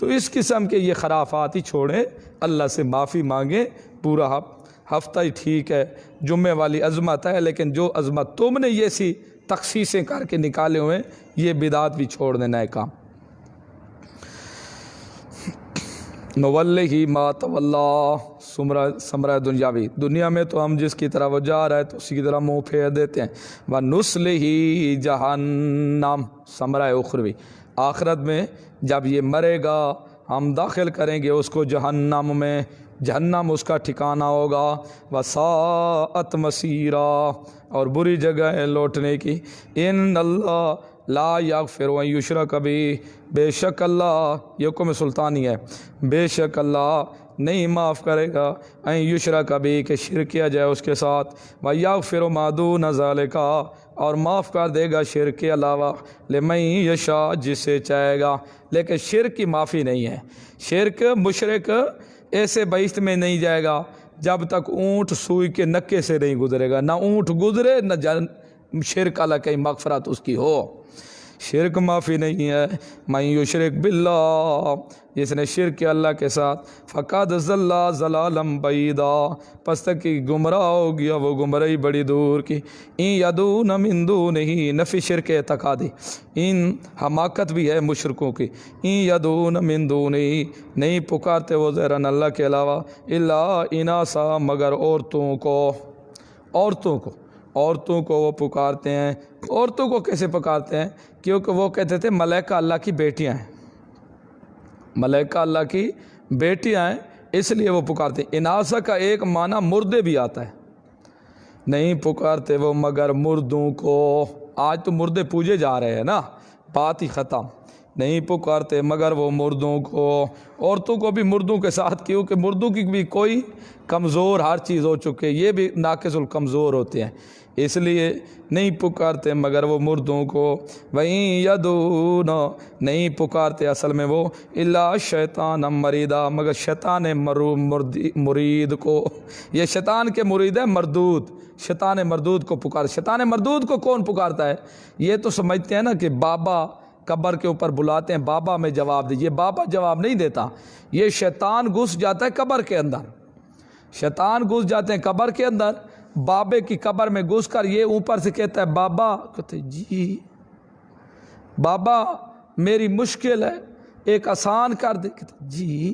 تو اس قسم کے یہ خرافات ہی چھوڑیں، اللہ سے معافی مانگیں۔ پورا ہفتہ ہی ٹھیک ہے، جمعے والی عظمت ہے، لیکن جو عظمت تم نے یہ سی تخصیصیں کر کے نکالے ہوئے، یہ بدعت بھی چھوڑ دینا ہے کام۔ نوَلِّهِ مَا تَوَلَّىٰ ثمرہ دنیاوی، دنیا میں تو ہم جس کی طرف وہ جا رہا ہے تو اسی کی طرح منہ پھیر دیتے ہیں۔ وَنُصْلِهِ جہنم ثمرہ اخروی، آخرت میں جب یہ مرے گا ہم داخل کریں گے اس کو جہنم میں، جہنم اس کا ٹھکانہ ہوگا۔ وَسَاءَتْ مَصِيرًا، اور بری جگہ ہے لوٹنے کی۔ ان اللہ لا یغفر ان یشرک بہ، بے شک اللہ، یہ حکم سلطانی ہے، بے شک اللہ نہیں معاف کرے گا ان یشرک بہ، کہ شرک کیا جائے اس کے ساتھ، ویغفر ما دون ذالک، اور معاف کر دے گا شرک کے علاوہ، لمن یشاء، جسے چاہے گا۔ لیکن شرک کی معافی نہیں ہے، شرک مشرک ایسے بہشت میں نہیں جائے گا جب تک اونٹ سوئی کے نکے سے نہیں گزرے گا، نہ اونٹ گزرے نہ شرک اللہ کی مغفرت اس کی ہو۔ شرک معافی نہیں ہے۔ من یشرک باللہ، جس نے شرک کیا اللہ کے ساتھ، فقد ضل ضلالا بعیدا، پس تک کہ گمراہ ہو گیا وہ گمراہی بڑی دور کی۔ ان یدعون من دونہ، نفی شرک اعتقادی، ان حماقت بھی ہے مشرکوں کی۔ ان یدعون من دونہ، نہیں پکارتے وہ غیرن اللہ کے علاوہ، الا اناسا، مگر عورتوں کو، عورتوں کو وہ پکارتے ہیں۔ عورتوں کو کیسے پکارتے ہیں؟ کیونکہ وہ کہتے تھے ملائکہ اللہ کی بیٹیاں ہیں، ملائکہ اللہ کی بیٹیاں ہیں، اس لیے وہ پکارتے ہیں۔ اناسا کا ایک معنی مردے بھی آتا ہے، نہیں پکارتے وہ مگر مردوں کو۔ آج تو مردے پوجے جا رہے ہیں نا، بات ہی ختم، نہیں پکارتے مگر وہ مردوں کو۔ عورتوں کو بھی مردوں کے ساتھ، کیونکہ مردوں کی بھی کوئی کمزور ہر چیز ہو چکے، یہ بھی ناقص الکمزور ہوتے ہیں، اس لیے نہیں پکارتے مگر وہ مردوں کو۔ وہیں یدعون، نہیں پکارتے اصل میں وہ، الا شیطان مریدا، مگر شیطان مرید کو۔ یہ شیطان کے مرید ہے مردود، شیطان مردود کو پکار۔ شیطان مردود کو کون پکارتا ہے؟ یہ تو سمجھتے ہیں نا کہ بابا قبر کے اوپر بلاتے ہیں، بابا میں جواب دیجیے، بابا جواب نہیں دیتا، یہ شیطان گھس جاتا ہے قبر کے اندر، شیطان گھس جاتے ہیں قبر کے اندر، بابے کی قبر میں گھس کر یہ اوپر سے کہتا ہے بابا، کہتے جی بابا میری مشکل ہے ایک آسان کر دے، کہتے جی،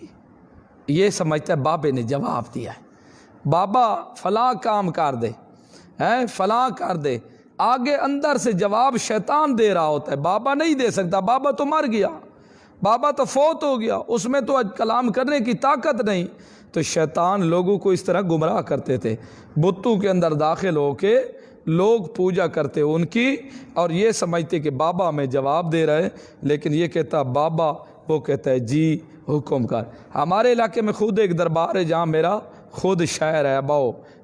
یہ سمجھتا ہے بابے نے جواب دیا ہے، بابا فلاں کام کر دے، فلاں کر دے، آگے اندر سے جواب شیطان دے رہا ہوتا ہے، بابا نہیں دے سکتا، بابا تو مر گیا، بابا تو فوت ہو گیا، اس میں تو کلام کرنے کی طاقت نہیں۔ تو شیطان لوگوں کو اس طرح گمراہ کرتے تھے، بتوں کے اندر داخل ہو کے لوگ پوجا کرتے ان کی، اور یہ سمجھتے کہ بابا میں جواب دے رہے، لیکن یہ کہتا بابا، وہ کہتا ہے جی حکم کر۔ ہمارے علاقے میں خود ایک دربار ہے جہاں میرا خود شاعر ہے،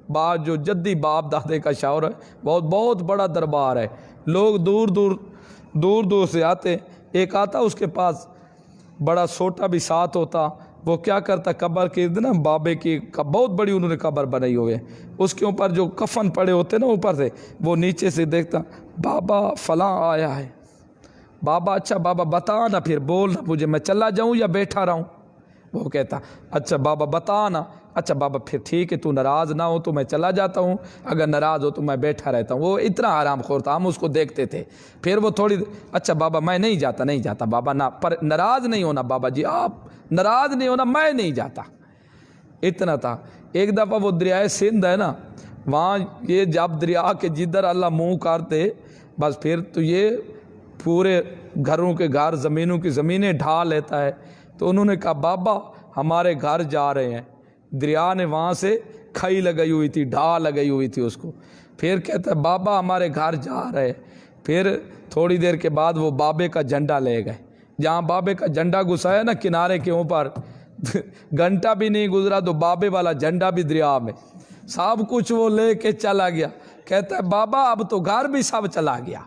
بعد جو جدی باپ دادے کا شاعر ہے، بہت بڑا دربار ہے، لوگ دور دور سے آتے، ایک آتا اس کے پاس بڑا سوٹا بھی ساتھ ہوتا، وہ کیا کرتا قبر کے نا بابے کی بہت بڑی انہوں نے قبر بنائی ہوئے، اس کے اوپر جو کفن پڑے ہوتے نا اوپر سے، وہ نیچے سے دیکھتا بابا فلاں آیا ہے، بابا اچھا بابا بتا نا، پھر بول نا مجھے، میں چلا جاؤں یا بیٹھا رہوں؟ وہ کہتا اچھا بابا بتا نا، اچھا بابا پھر ٹھیک ہے، تو ناراض نہ ہو تو میں چلا جاتا ہوں، اگر ناراض ہو تو میں بیٹھا رہتا ہوں۔ وہ اتنا آرام خور تھا، ہم اس کو دیکھتے تھے، پھر وہ تھوڑی اچھا بابا میں نہیں جاتا بابا، نہ پر ناراض نہیں ہونا بابا جی، آپ ناراض نہیں ہونا، میں نہیں جاتا، اتنا تھا۔ ایک دفعہ وہ دریائے سندھ ہے نا، وہاں یہ جب دریا کے جدھر اللہ منہ کرتے بس پھر تو یہ پورے گھروں کے گھر، زمینوں کی زمینیں ڈھا لیتا ہے، تو انہوں نے کہا بابا ہمارے گھر جا رہے ہیں، دریا نے وہاں سے کھائی لگائی ہوئی تھی، ڈھا لگائی ہوئی تھی اس کو، پھر کہتا ہے بابا ہمارے گھر جا رہے، پھر تھوڑی دیر کے بعد وہ بابے کا جھنڈا لے گئے، جہاں بابے کا جھنڈا گھسایا نا کنارے کے اوپر، گھنٹہ بھی نہیں گزرا تو بابے والا جھنڈا بھی دریا میں، سب کچھ وہ لے کے چلا گیا۔ کہتا ہے بابا اب تو گھر بھی سب چلا گیا،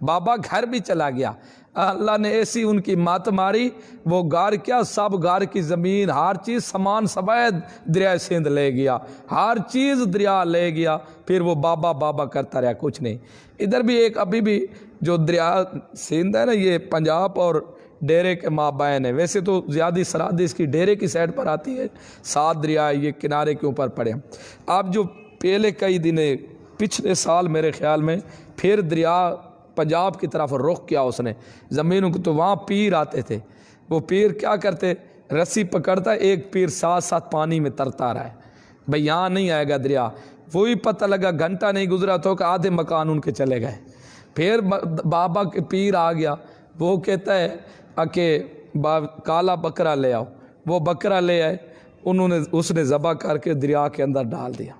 بابا گھر بھی چلا گیا، اللہ نے ایسی ان کی مات ماری، وہ گھر کیا سب گھر کی زمین ہر چیز سامان سفید دریا سندھ لے گیا، ہر چیز دریا لے گیا، پھر وہ بابا بابا کرتا رہا، کچھ نہیں۔ ادھر بھی ایک ابھی بھی جو دریا سندھ ہے نا، یہ پنجاب اور ڈیرے کے مابین ہے۔ ویسے تو زیادہ سرحد اس کی ڈیرے کی سائڈ پر آتی ہے، 7 دریا یہ کنارے کے اوپر پڑے۔ اب جو پہلے کئی دن پچھلے سال میرے خیال میں پھر دریا پنجاب کی طرف رخ کیا اس نے زمینوں کو، تو وہاں پیر آتے تھے۔ وہ پیر کیا کرتے، رسی پکڑتا، ایک پیر ساتھ ساتھ پانی میں ترتا رہا ہے، بھئی یہاں نہیں آئے گا دریا۔ وہی پتہ لگا گھنٹہ نہیں گزرا تو کہ آدھے مکان ان کے چلے گئے۔ پھر بابا کے پیر آ گیا، وہ کہتا ہے کہ کالا بکرا لے آؤ۔ وہ بکرا لے آئے، اس نے ذبح کر کے دریا کے اندر ڈال دیا،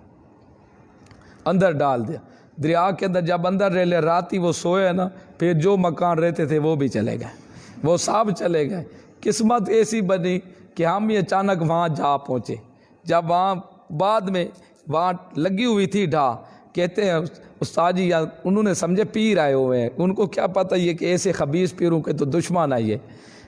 دریا کے اندر۔ جب اندر رہ لے رات ہی وہ سوئے نا، پھر جو مکان رہتے تھے وہ بھی چلے گئے، وہ سب چلے گئے۔ قسمت ایسی بنی کہ ہم یہ اچانک وہاں جا پہنچے۔ جب وہاں بعد میں وہاں لگی ہوئی تھی ڈھا، کہتے ہیں استاد جی انہوں نے سمجھے پیر آئے ہوئے ہیں، ان کو کیا پتہ یہ کہ ایسے خبیث پیروں کے تو دشمن آئیے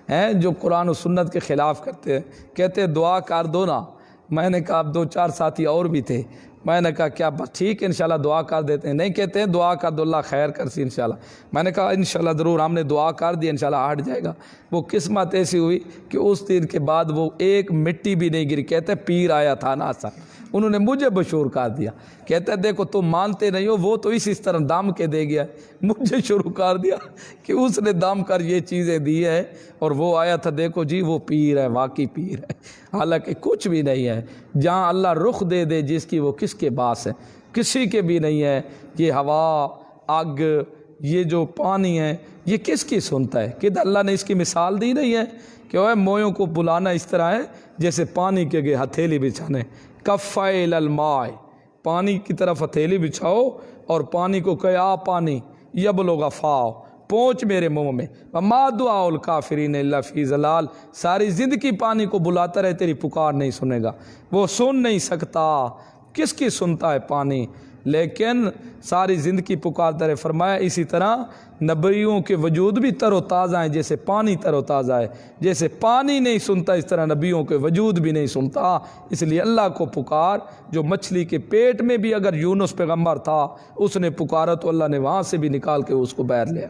ہیں جو قرآن و سنت کے خلاف کرتے ہیں۔ کہتے ہیں دعا کر دو نا۔ میں نے کہا اب 2-4 ساتھی اور بھی تھے، میں نے کہا کیا بس ٹھیک ہے انشاءاللہ دعا کر دیتے ہیں۔ نہیں، کہتے ہیں دعا کر دو اللہ خیر کرسی انشاءاللہ۔ میں نے کہا انشاءاللہ ضرور، ہم نے دعا کر دی انشاءاللہ ہٹ جائے گا۔ وہ قسمت ایسی ہوئی کہ اس دن کے بعد وہ ایک مٹی بھی نہیں گری۔ کہتے ہیں پیر آیا تھا ناسا، انہوں نے مجھے مشہور کر دیا۔ کہتے ہیں دیکھو تم مانتے نہیں ہو، وہ تو اس طرح دم کے دے گیا، مجھے شروع کر دیا کہ اس نے دم کر یہ چیزیں دی ہے، اور وہ آیا تھا دیکھو جی وہ پیر ہے، واقعی پیر ہے، حالانکہ کچھ بھی نہیں ہے۔ جہاں اللہ رخ دے دے جس کی، وہ کس کے باس ہے؟ کسی کے بھی نہیں ہے۔ یہ ہوا، آگ، یہ جو پانی ہے، یہ کس کی سنتا ہے؟ کہ اللہ نے اس کی مثال دی نہیں ہے کہ وہ مویوں کو بلانا اس طرح ہے جیسے پانی کے گے ہتھیلی بچھانے، کفائل الماء، پانی کی طرف ہتھیلی بچھاؤ اور پانی کو کہ آ پانی یبلغ فاؤ، پہنچ میرے منہ میں۔ وما دعاء الکافرین الا فی ضلال، ساری زندگی پانی کو بلاتا رہے تیری پکار نہیں سنے گا، وہ سن نہیں سکتا۔ کس کی سنتا ہے پانی؟ لیکن ساری زندگی پکارتا رہے۔ فرمایا اسی طرح نبیوں کے وجود بھی تر و تازہ ہیں جیسے پانی تر و تازہ ہے، جیسے پانی نہیں سنتا اس طرح نبیوں کے وجود بھی نہیں سنتا۔ اس لیے اللہ کو پکار، جو مچھلی کے پیٹ میں بھی اگر یونس پیغمبر تھا اس نے پکارا تو اللہ نے وہاں سے بھی نکال کے اس کو باہر لیا۔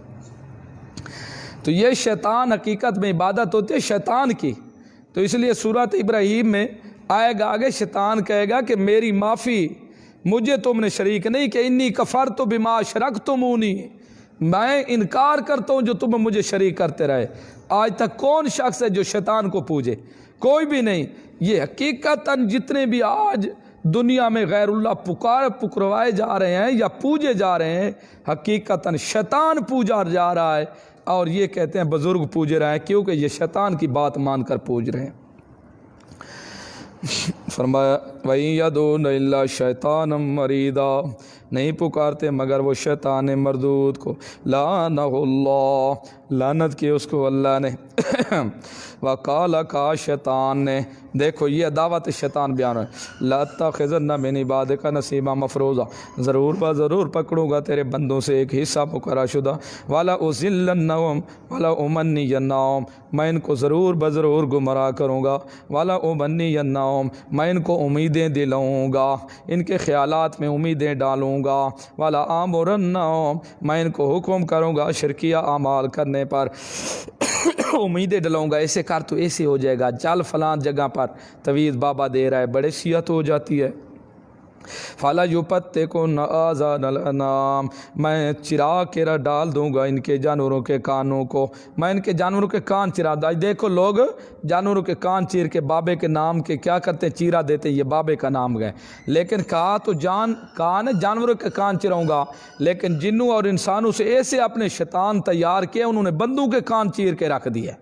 تو یہ شیطان حقیقت میں عبادت ہوتی ہے شیطان کی۔ تو اس لیے سورۃ ابراہیم میں آئے گا آگے، شیطان کہے گا کہ میری معافی، مجھے تم نے شریک نہیں کہ انی کفرت بما اشرکتمونی، میں انکار کرتا ہوں جو تم مجھے شریک کرتے رہے۔ آج تک کون شخص ہے جو شیطان کو پوجے؟ کوئی بھی نہیں۔ یہ حقیقتاً جتنے بھی آج دنیا میں غیر اللہ پکروائے جا رہے ہیں یا پوجے جا رہے ہیں، حقیقتاً شیطان پوجا جا رہا ہے، اور یہ کہتے ہیں بزرگ پوج رہے ہیں کیونکہ یہ شیطان کی بات مان کر پوج رہے ہیں۔ فرمایا وَإِن يَدْعُونَ إِلَّا شَيْطَانًا مَرِيدًا، نہیں پکارتے مگر وہ شیطان مردود کو، لعنہ اللہ، لعنت کی اس کو اللہ نے۔ وقال، کہا شیطان نے، دیکھو یہ دعوت شیطان بیان ہے، لَأَتَّخِذَنَّ مِنْ عِبَادِكَ نَصِيبًا مَفْرُوضًا، ضرور ضرور پکڑوں گا تیرے بندوں سے ایک حصہ مقررہ شدہ، وَلَأُضِلَّنَّهُمْ وَلَأُمَنِّيَنَّهُمْ، میں ان کو ضرور گمراہ کروں گا، وَلَأُمَنِّيَنَّهُمْ، میں ان کو امیدیں دلاؤں گا، ان کے خیالات میں امیدیں ڈالوں گا، وَلَآمُرَنَّهُمْ، میں ان کو حکم کروں گا شرکیہ اعمال کرنے پر، امیدیں ڈلاؤں گا، ایسے کر تو ایسے ہو جائے گا، چل فلان جگہ پر تویز بابا دے رہا ہے، بڑے صحت ہو جاتی ہے۔ فَلَا يُبَتِّكُنَّ آذَانَ الْأَنْعَامِ، میں چرا کے ڈال دوں گا ان کے جانوروں کے کانوں کو، میں ان کے جانوروں کے کان چرا دوں۔ دیکھو لوگ جانوروں کے کان چیر کے بابے کے نام کے کیا کرتے ہیں، چیرا دیتے ہیں، یہ بابے کا نام گئے، لیکن کہا تو کان جانوروں کے کان چراؤں گا، لیکن جنوں اور انسانوں سے ایسے اپنے شیطان تیار کیا، انہوں نے بندوں کے کان چیر کے رکھ دیے،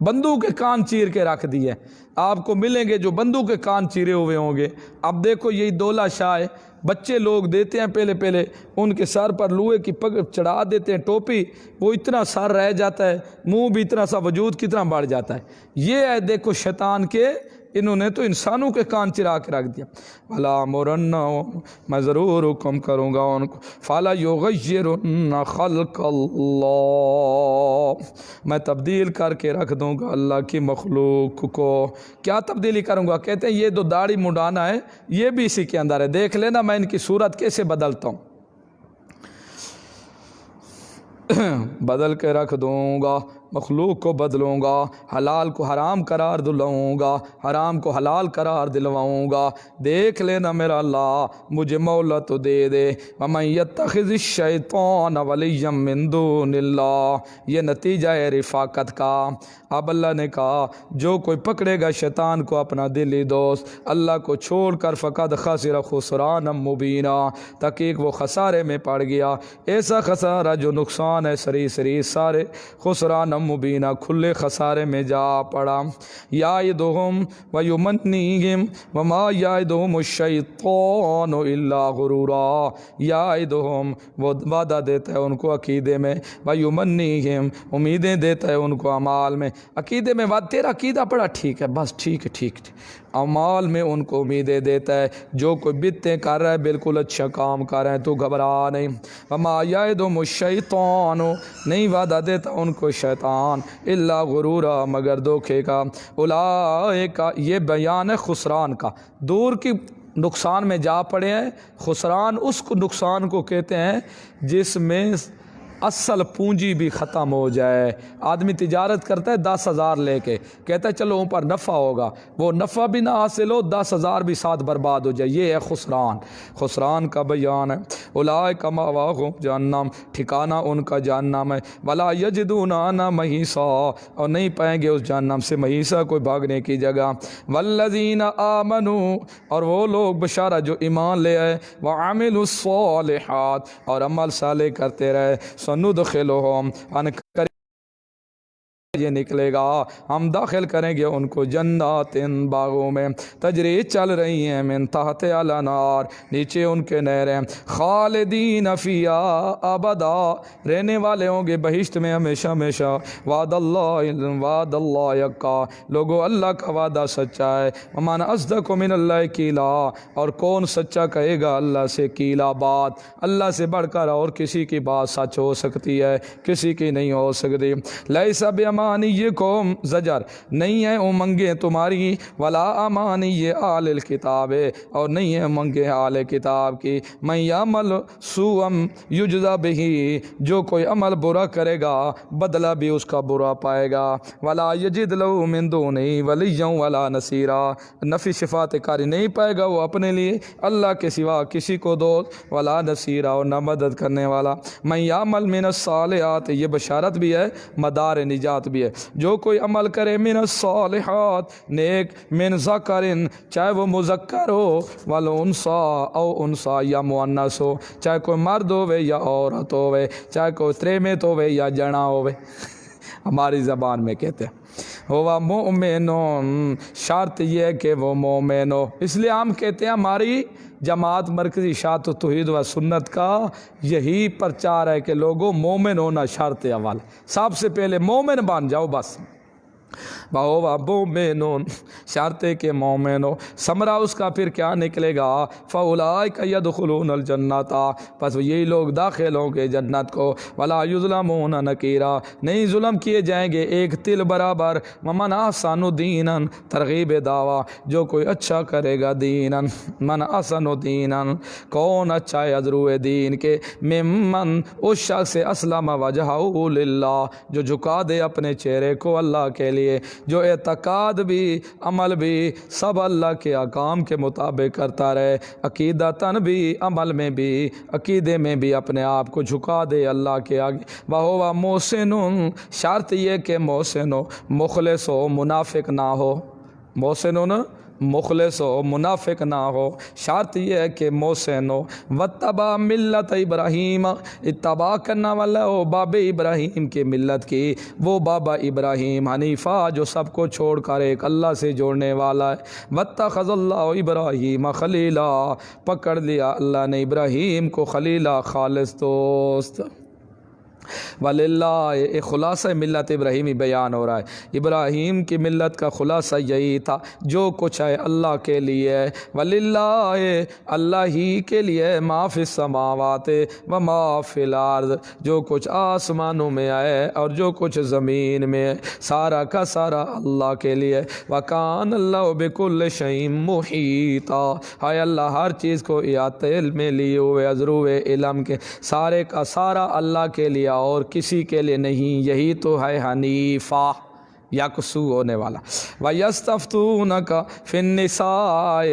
بندوں کے کان چیر کے رکھ دیے۔ آپ کو ملیں گے جو بندوں کے کان چیرے ہوئے ہوں گے۔ اب دیکھو یہی دولہ شاہ ہے، بچے لوگ دیتے ہیں پہلے ان کے سر پر لوہے کی پگ چڑھا دیتے ہیں ٹوپی، وہ اتنا سر رہ جاتا ہے، منہ بھی اتنا سا وجود کتنا بڑھ جاتا ہے۔ یہ ہے دیکھو شیطان کے، انہوں نے تو انسانوں کے کان چرا کے رکھ دیا۔ وَلَآمُرَنَّهُمْ، میں ضرور حکم کروں گا ان کو، فَلَا يُغَيِّرُنَّ خَلْقَ اللَّهِ، میں تبدیل کر کے رکھ دوں گا اللہ کی مخلوق کو۔ کیا تبدیلی کروں گا؟ کہتے ہیں یہ جو داڑھی منڈانا ہے یہ بھی اسی کے اندر ہے، دیکھ لینا میں ان کی صورت کیسے بدلتا ہوں، بدل کے رکھ دوں گا۔ مخلوق کو بدلوں گا، حلال کو حرام قرار دلواؤں گا، حرام کو حلال قرار دلواؤں گا۔ دیکھ لینا میرا اللہ مجھے مہلت تو دے دے۔ وَمَن يَتَّخِذِ الشَّيْطَانَ وَلِيًّا مِّن دُونِ اللَّهِ، یہ نتیجہ ہے رفاقت کا۔ اب اللہ نے کہا جو کوئی پکڑے گا شیطان کو اپنا دلی دوست، اللہ کو چھوڑ کر فقد خسر خسرانا مبینا، تحقیق وہ خسارے میں پڑ گیا، ایسا خسارہ جو نقصان ہے سری سارے، خسرانا مبینہ کھلے خسارے میں جا پڑا۔ یعدہم ویمنیہم وما یعدہم الشیطان الا غرورا، یعدہم وہ وعدہ دیتا ہے ان کو عقیدے میں، ویمنیہم امیدیں دیتا ہے ان کو اعمال میں۔ عقیدے میں وعدہ، تیرا عقیدہ پڑا ٹھیک ہے، بس ٹھیک ہے، اعمال میں ان کو امیدیں دیتا ہے، جو کوئی بدعتیں کر رہا ہے بالکل اچھا کام کر رہے ہیں تو گھبرا نہیں۔ وما یعدہم الشیطان، نہیں وعدہ دیتا ان کو شیطان، الا غرورا مگر دھوکے کا۔ اولئک، یہ بیان ہے خسران کا، دور کی نقصان میں جا پڑے ہیں۔ خسران اس کو نقصان کو کہتے ہیں جس میں اصل پونجی بھی ختم ہو جائے۔ آدمی تجارت کرتا ہے 10,000 لے کے، کہتا ہے چلو اوپر نفع ہوگا، وہ نفع بھی نہ حاصل ہو، 10,000 بھی ساتھ برباد ہو جائے، یہ ہے خسران۔ خسران کا بیان ہے۔ اولئک مأواہم جہنم، ٹھکانہ ان کا جہنم ہے۔ ولا یجدون عنہا محیصا، اور نہیں پائیں گے اس جہنم سے محیصا، کوئی بھاگنے کی جگہ۔ والذین آمنوا، اور وہ لوگ بشارت جو ایمان لے آئے، وعملوا الصالحات، اور عمل صالح کرتے رہے، سندخلہم، یہ نکلے گا ہم داخل کریں گے ان کو جنات، باغوں میں، تجری چل رہی ہیں من تحت الانہار، نیچے ان کے نہریں، خالدین فیہا ابدا، رہنے والے ہوں گے بہشت میں ہمیشہ ہمیشہ۔ وعد اللہ یقا، لوگو اللہ کا وعدہ سچا ہے۔ ومن اصدق من اللہ قیلا، اور کون سچا کہے گا اللہ سے قیلا بات، اللہ سے بڑھ کر اور کسی کی بات سچ ہو سکتی ہے، کسی کی نہیں ہو سکتی۔ لیس بامانیکم، زجر، نہیں ہے امنگیں تمہاری، ولا امانی اہل الکتاب، اور نہیں ہے امنگیں اہل کتاب کی۔ من یعمل سوءا یجزا بہ، جو کوئی عمل برا کرے گا بدلہ بھی اس کا برا پائے گا۔ ولا یجد لہ من دونہ ولیا ولا نصیرا، نفی شفاعت کاری نہیں پائے گا وہ اپنے لیے اللہ کے سوا کسی کو دوست، ولا نصیرا، اور نہ مدد کرنے والا۔ من یعمل من الصالحات، یہ بشارت بھی ہے مدار نجات بھی ہے، جو کوئی عمل کرے من الصالحات، نیک، من ذکر، چاہے وہ مذکر ہو، والانثی او انثی، یا مؤنث ہو، چاہے کوئی مرد ہوئے یا عورت ہوئے، چاہے کوئی تریمت ہوئے یا جنا ہوئے، ہماری زبان میں کہتے ہیں ہوا مؤمنون، شرط یہ ہے کہ وہ مومن ہو۔ اس لیے ہم کہتے ہیں ہماری جماعت مرکزی اشاعت و توحید و سنت کا یہی پرچار ہے کہ لوگوں مومن ہونا شرط اول، سب سے پہلے مومن بن جاؤ بس۔ بہو مومنون، شرط ہے کہ مومن ہو۔ ثمرہ اس کا پھر کیا نکلے گا؟ فاولئک یدخلون الجنۃ، پس یہی لوگ داخل ہوں گے جنت کو۔ ولا یظلمون نقیرا، نہیں ظلم کیے جائیں گے ایک تل برابر۔ ومن احسن دینا، ترغیب دعویٰ، جو کوئی اچھا کرے گا دینا، من احسن دینا، کون اچھا ہے ازرو دین کے، ممن، اس شخص سے اسلم وجہہ للہ، جو جھکا دے اپنے چہرے کو اللہ کے لیے، جو اعتقاد بھی عمل بھی سب اللہ کے احکام کے مطابق کرتا رہے، عقیدتاً بھی عمل میں بھی، عقیدے میں بھی اپنے آپ کو جھکا دے اللہ کے آگے۔ وہو محسن، شرط یہ کہ محسن ہو، مخلص ہو، منافق نہ ہو، محسن ہو نا، مخلص ہو، منافق نہ ہو، شرط یہ ہے کہ محسن ہو۔ واتبع ملت ابراہیم، اتباع کرنا والا ہو باب ابراہیم کی ملت کی، وہ بابا ابراہیم حنیفہ جو سب کو چھوڑ کر ایک اللہ سے جوڑنے والا ہے۔ واتخذ اللہ ابراہیم خلیلا، پکڑ لیا اللہ نے ابراہیم کو خلیلا، خالص دوست۔ وللہ، ایک خلاصہ ملت ابراہیمی بیان ہو رہا ہے، ابراہیم کی ملت کا خلاصہ یہی تھا، جو کچھ ہے اللہ کے لیے، وللہ، اللہ ہی کے لیے، ما فی السماوات و ما فی الارض، جو کچھ آسمانوں میں ہے اور جو کچھ زمین میں ہے، سارا کا سارا اللہ کے لیے۔ وکان اللہ بکل شیء محیطا، ہے اللہ ہر چیز کو احاطے میں لیے ہوئے، ازرو علم کے، سارے کا سارا اللہ کے لیے اور کسی کے لیے نہیں، یہی تو ہے حنیفہ، یکسو ہونے والا۔ وَيَسْتَفْتُونَكَ فِي النِّسَاءِ،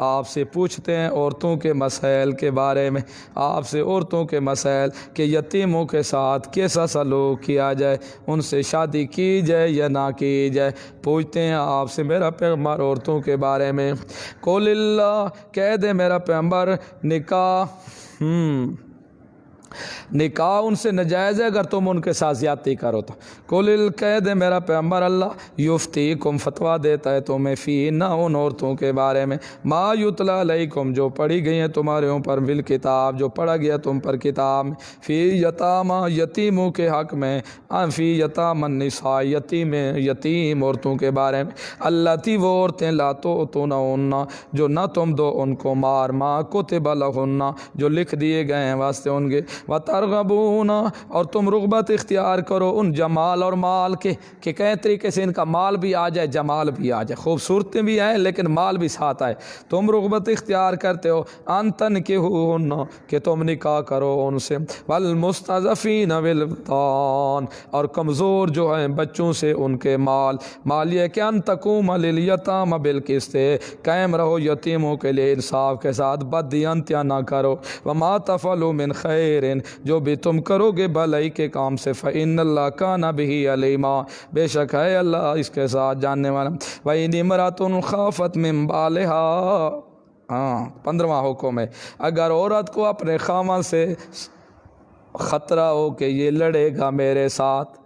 آپ سے پوچھتے ہیں عورتوں کے مسائل کے بارے میں، آپ سے عورتوں کے مسائل کہ یتیموں کے ساتھ کیسا سلوک کیا جائے، ان سے شادی کی جائے یا نہ کی جائے، پوچھتے ہیں آپ سے میرا پیغمبر عورتوں کے بارے میں۔ قُلِ اللَّهُ، کہہ دے میرا پیغمبر، نکاح ان سے نجائز ہے اگر تم ان کے ساتھ زیادتی کرو تو۔ قُلِ کہہ دے میرا پیغمبر اللہ یفتیکم، فتویٰ دیتا ہے تمہیں فی نہ ان عورتوں کے بارے میں ما یتلی علیکم، جو پڑھی گئی ہیں تمہارے اوپر بالکتاب، جو پڑھا گیا تم پر کتاب میں، فی یتاما، یتیموں کے حق میں، فی یتاما النساء، یتیم عورتوں کے بارے میں، اللتی وہ عورتیں لا تؤتونہن، جو نہ تم دو ان کو مار، ما کتب لہن، جو لکھ دیے گئے ہیں واسطے ان کے، وَتَرْغَبُونَ، اور تم رغبت اختیار کرو ان جمال اور مال کے، کہ کئی طریقے سے ان کا مال بھی آ جائے جمال بھی آ جائے، خوبصورتی بھی آئے لیکن مال بھی ساتھ آئے، تم رغبت اختیار کرتے ہو ان تنکحوہن، کہ تم نکاح کرو ان سے، والمستضعفین بالبطان، اور کمزور جو ہیں بچوں سے ان کے مال یہ کہ ان تقوم للیتام بالقسط، قائم رہو یتیموں کے لیے انصاف کے ساتھ، بددیانتیاں نہ کرو، وما تفعلوا من خیر، جو بھی تم کرو گے بھلائی کے کام سے، فإن اللہ کان بہ علیما، بے شک ہے اللہ اس کے ساتھ جاننے والا۔ وإن امرأة خافت من بالها، 15واں حکم ہے، اگر عورت کو اپنے خاوند سے خطرہ ہو کہ یہ لڑے گا میرے ساتھ،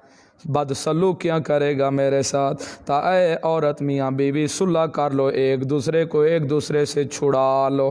بد سلوکیاں کرے گا میرے ساتھ، تا اے عورت میاں بیوی صلح کر لو، ایک دوسرے سے چھڑا لو۔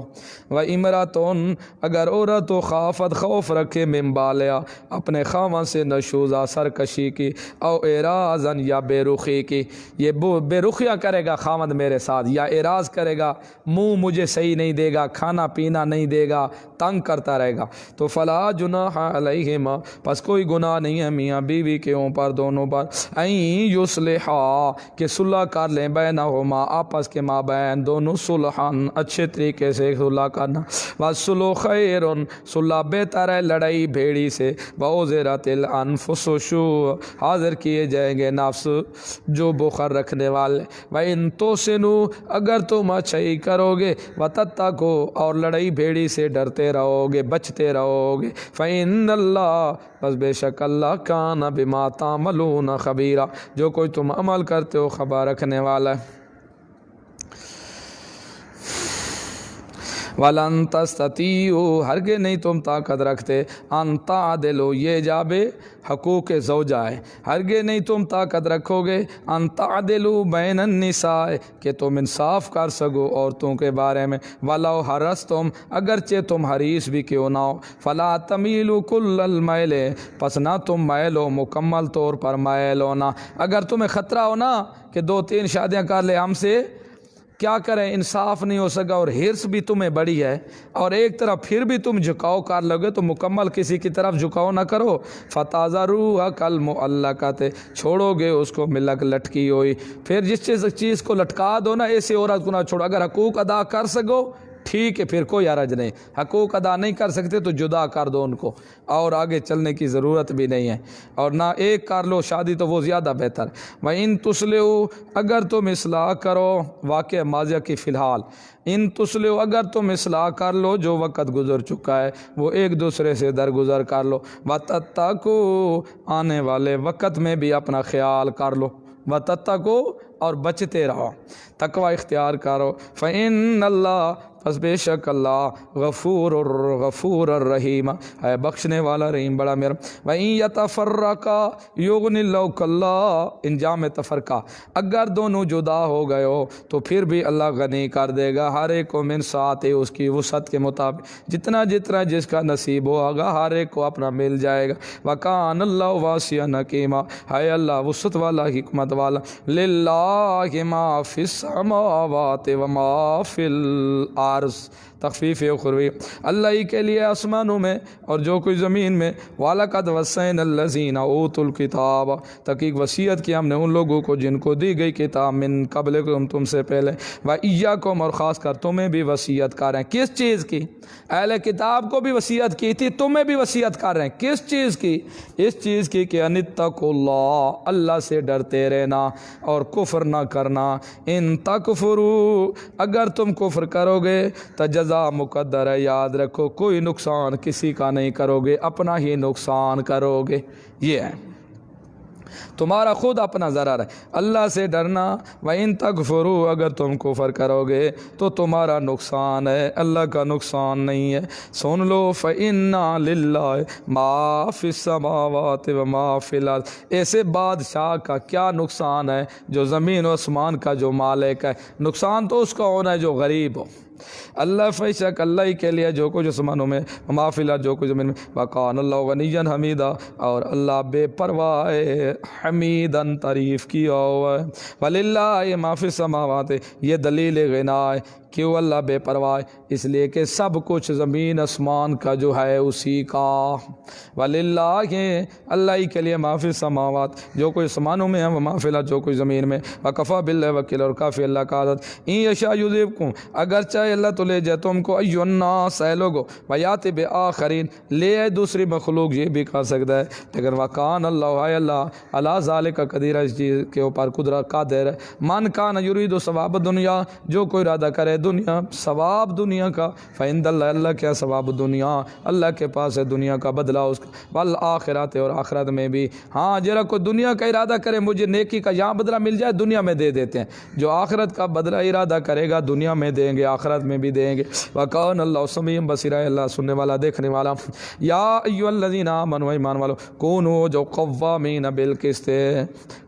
و امراتن، اگر عورت و خافت خوف رکھے من بالیا، اپنے خاوند سے نشوزہ سرکشی کی، او اعراضاً یا بے رخی کی، یہ بے رخیاں کرے گا خاوند میرے ساتھ، یا اعراض کرے گا، منہ مجھے صحیح نہیں دے گا، کھانا پینا نہیں دے گا، تنگ کرتا رہے گا، تو فلا جناح علیہما، پس کوئی گناہ نہیں ہے میاں بیوی کے اوپر دونوں پر، این یصلحا، کہ صلح کر لیں، بینہما، آپس کے مابین، دونوں صلحاً، اچھے طریقے سے صلح کرنا، والصلح خیر، صلح بہتر ہے لڑائی بھیڑی سے، وأحضرت الانفس الشح، حاضر کیے جائیں گے نفس جو بخل رکھنے والے، وإن تحسنوا، اگر تم اچھائی کرو گے، وتتقوا، اور لڑائی بھیڑی سے ڈرتے رہو گے، بچتے رہو گے، فإن اللہ، بس بے شک اللہ کان بما تعملون خبیرا، جو کوئی تم عمل کرتے ہو خبر رکھنے والا ہے۔ وَلَن تَسْتَطِيعُوا، ہرگز نہیں تم طاقت رکھتے، ان تعدلوا، یہ جاب حقوق زوجہ ہے، ہرگز نہیں تم طاقت رکھو گے، ان تعدلوا بین النساء، کہ تم انصاف کر سکو عورتوں کے بارے میں، وَلَوْ حَرَصْتُمْ، اگرچہ تم حریص بھی کیوں نہ ہو، فَلَا تَمِيلُوا كُلَّ الْمَيْلِ، پس نہ تم مائل ہو مکمل طور پر مائل ہونا، اگر تمہیں خطرہ ہو نا کہ 2-3 شادیاں کر لے ہم سے، کیا کریں، انصاف نہیں ہو سکا، اور حرص بھی تمہیں بڑی ہے، اور ایک طرف پھر بھی تم جھکاؤ کر لوگے، تو مکمل کسی کی طرف جھکاؤ نہ کرو، فَتَذَرُوهَا كَالْمُعَلَّقَةِ، چھوڑو گے اس کو ملک لٹکی ہوئی، پھر جس چیز کو لٹکا دو نا، ایسی عورت کو نہ چھوڑو، اگر حقوق ادا کر سکو ٹھیک ہے، پھر کوئی حرج نہیں، حقوق ادا نہیں کر سکتے تو جدا کر دو ان کو، اور آگے چلنے کی ضرورت بھی نہیں ہے، اور نہ ایک کر لو شادی تو وہ زیادہ بہتر۔ وَإِن تُصْلِحُوا، اگر تم اصلاح کرو، واقعہ ماضیہ کی فی الحال، ان تُصْلِحُوا، اگر تم اصلاح کر لو، جو وقت گزر چکا ہے وہ ایک دوسرے سے درگزر کر لو، وَتَتَّقُوا، آنے والے وقت میں بھی اپنا خیال کر لو، وَتَتَّقُوا، اور بچتے رہو، تقوی اختیار کرو، فَإِنَّ اللَّهَ، پس بے شک اللہ غفور الرحیم، ہے بخشنے والا رحیم بڑا میرا۔ وَإِن يَتَفَرَّقَا يُغْنِ اللَّهُ كُلًّا، انجام تفرقہ، اگر دونوں جدا ہو گئے ہو تو پھر بھی اللہ غنی کر دے گا ہر ایک کو من سعتہ، اس کی وسعت کے مطابق، جتنا جس کا نصیب ہوگا ہر ایک کو اپنا مل جائے گا۔ وَكَانَ اللَّهُ وَاسِعًا حَكِيمًا، ہے اللہ وسعت والا حکمت والا۔ لِلَّهِ مَا فِي السَّمَاوَاتِ وَمَا فِي الْأَرْضِ، تخفیف اخروی، اللہ ہی کے لیے آسمانوں میں اور جو کوئی زمین میں، وَلَقَدْ وَصَّيْنَا الَّذِينَ أُوتُوا الْكِتَابَ، تحقیق وصیت کی ہم نے ان لوگوں کو جن کو دی گئی کتاب، من قبلکم تم سے پہلے، وَإِيَّاكُمْ اور خاص کر تمہیں بھی وصیت کر رہے ہیں۔ کس چیز کی؟ اہل کتاب کو بھی وصیت کی تھی، تمہیں بھی وصیت کر رہے ہیں۔ کس چیز کی؟ اس چیز کی کہ ان اتقوا اللہ، اللہ سے ڈرتے رہنا اور کفر نہ کرنا۔ ان تکفروا، اگر تم کفر کرو گے تو جزا مقدر ہے، یاد رکھو کوئی نقصان کسی کا نہیں کرو گے، اپنا ہی نقصان کرو گے، یہ ہے تمہارا خود اپنا ضرر ہے۔ اللہ سے ڈرنا، وَإِن تَكْفُرُوا، اگر تم کفر کرو گے تو تمہارا نقصان ہے، اللہ کا نقصان نہیں ہے۔ سن لو، فَإِنَّا لِلَّهِ مَا فِي السَّمَاوَاتِ وَمَا فِي الْأَرْضِ، ایسے بادشاہ کا کیا نقصان ہے جو زمین و آسمان کا جو مالک ہے؟ نقصان تو اس کا ہونا ہے جو غریب ہو۔ اللہ فیشک، اللہ ہی کے لیے جو کچھ آسمانوں میں، وما فی الارض جو کچھ زمین میں، وکان اللہ غنیا حمیدا، اور اللہ بے پرواہ حمیدن تعریف کیا ہوا ہے۔ وللہ ما فی السماوات، یہ دلیل غنا ہے۔ کیوں اللہ بے پرواہ؟ اس لیے کہ سب کچھ زمین آسمان کا جو ہے اسی کا۔ وللہ، اللہ ہی کے لیے ما فی السماوات جو کوئی آسمانوں میں ہے، وما فی الارض جو کوئی زمین میں، وکفی باللہ وکیل، اور کافی اللہ کا عادت۔ ان یشاء یذہبکم، اگر چاہے اللہ تو لے جائے تم کو، ایھا الناس، اے لوگو، ویات بآخرین، لے آئے دوسری مخلوق، یہ بھی کر سکتا ہے، لیکن وکان اللہ، ہے اللہ علی ذالک قدیر، اس چیز کے اوپر قدرت قادر ہے۔ من کان یرید ثواب دنیا، جو کوئی ارادہ کرے دنیا، ثواب دنیا کا، فعند اللہ، اللہ کیا ثواب دنیا، اللہ کے پاس ہے دنیا کا بدلہ اس کا، والآخرات، اور آخرت میں بھی۔ ہاں، جرا کوئی دنیا کا ارادہ کرے مجھے نیکی کا یہاں بدلہ مل جائے، دنیا میں دے دیتے ہیں، جو آخرت کا بدلہ ارادہ کرے گا دنیا میں دیں گے، آخرت میں بھی دیں گے۔ وَكَانَ اللَّهُ سَمِيعًا بَصِيرًا، اللہ سننے والا دیکھنے والا۔ یا ایھا الذین آمنوا، ایمان والو، کونوا، جو قوامین بالقسط،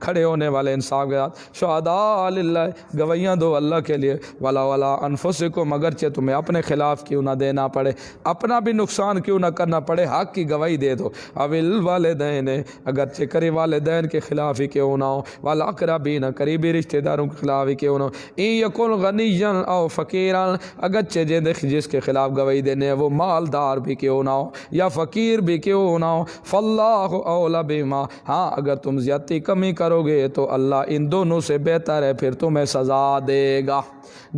کھڑے ہونے والے انصاف کے ساتھ، شہداء للہ، گواہیاں دو اللہ کے لیے، ولا انفسکم، اگرچہ تمہیں اپنے خلاف کیوں نہ دینا پڑے، اپنا بھی نقصان کیوں نہ کرنا پڑے، حق کی گواہی دے دو۔ اوِل والدین، اگرچہ قریب والدین کے خلاف ہی کیوں نہ ہو، والاقربین، قریبی رشتہ داروں کے خلاف ہی کیوں نہ ہو، ان یکن غنیا او فقیرا، اگرچہ جس کے خلاف گواہی دینے وہ مالدار بھی کیوں نہ ہو یا فقیر بھی کیوں نہ ہو، فاللہ اولی بہما، ہاں اگر تم زیادتی کمی کرو گے تو اللہ ان دونوں سے بہتر ہے، پھر تمہیں سزا دے گا۔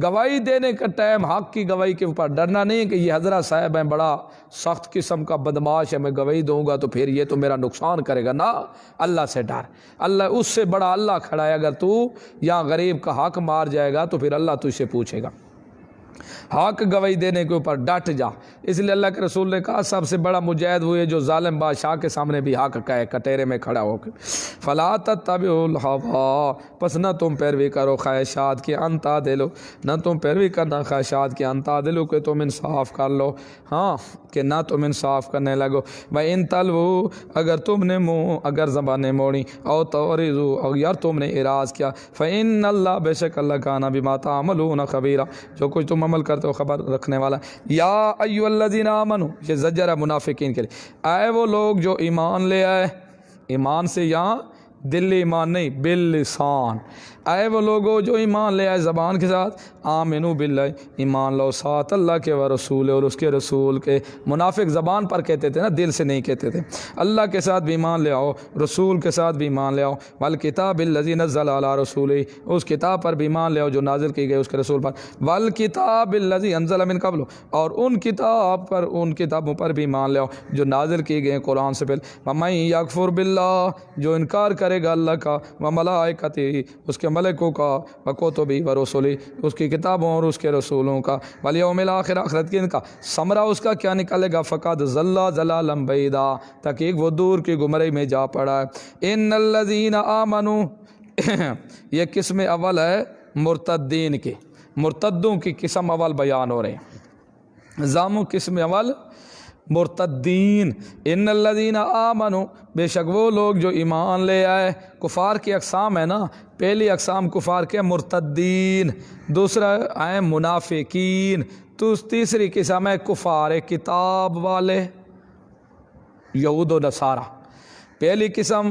گواہی دینے کا ٹائم حق کی گواہی کے اوپر ڈرنا نہیں ہے کہ یہ حضرت صاحب ہیں بڑا سخت قسم کا بدماش ہے، میں گواہی دوں گا تو پھر یہ تو میرا نقصان کرے گا، نہ، اللہ سے ڈر، اللہ اس سے بڑا اللہ کھڑا ہے، اگر تو یا غریب کا حق مار جائے گا تو پھر اللہ تجھ سے پوچھے گا۔ حق گواہی دینے کے اوپر ڈٹ جا، اس لیے اللہ کے رسول نے کہا سب سے بڑا مجاہد ہوئے جو ظالم بادشاہ کے سامنے بھی حق کہے، کٹہرے میں کھڑا ہو کے۔ فلا تتبعوا الہوی، پس نہ تم پیروی کرو خواہشات کی، ان تعدلوا، نہ تم پیروی کرنا خواہشات کی، ان تعدلوا، کہ تم انصاف کر لو، ہاں کہ نہ تم انصاف کرنے لگو۔ وَإِن تَلْوُوا، اگر تم نے اگر زبانیں موڑی، او تعرضوا، اور یار تم نے اعراض کیا، فَإِنَّ اللَّهَ، بے شک اللہ کانا بما تعملون خبیرا، جو کچھ تم عمل کرتے ہو خبر رکھنے والا۔ یا ایھا الذین آمنوا، یہ زجر ہے منافقین کے لیے، اے وہ لوگ جو ایمان لے آئے، ایمان سے یہاں دلی ایمان نہیں، باللسان، اے وہ لوگوں جو ایمان لے آئے زبان کے ساتھ، آمنو باللہ، ایمان لو ساتھ اللہ کے و رسول اور اس کے رسول کے۔ منافق زبان پر کہتے تھے نا، دل سے نہیں کہتے تھے۔ اللہ کے ساتھ بھی ایمان لے آؤ، رسول کے ساتھ بھی ایمان لے آؤ، والکتاب الذی نزل علی رسولہ، اس کتاب پر بھی ایمان لے آؤ جو نازل کی گئی اس کے رسول پر، والکتاب الذی انزل من قبل، اور ان کتاب پر، ان کتابوں پر بھی ایمان لے آؤ جو نازل کی گئی قرآن سے پہلے۔ ومن یکفر باللہ، جو انکار کرے گا اللہ کا، وملائکتہ، اس کے ملکوں کا، وکتبہ ورسلہ، اس کی کتابوں اور اس کے رسولوں کا، والیوم الآخر، آخرت کے دن کا، ثمرہ اس کا کیا نکلے گا، فقد ضل ضلالا بعیدا، تحقیق وہ دور کی گمراہی میں جا پڑا ہے۔ ان الذین آمنوا، یہ قسم اول ہے مرتدین کی، مرتدوں کی قسم اول بیان ہو رہے ہیں، زامو قسم اول مرتدین۔ ان الذین آمنوا، بے شک وہ لوگ جو ایمان لے آئے، کفار کی اقسام ہے نا، پہلی اقسام کفار کے مرتدین، دوسرا ہے منافقین، تو تیسری قسم ہے کفار کتاب والے، یہود و نصارہ۔ پہلی قسم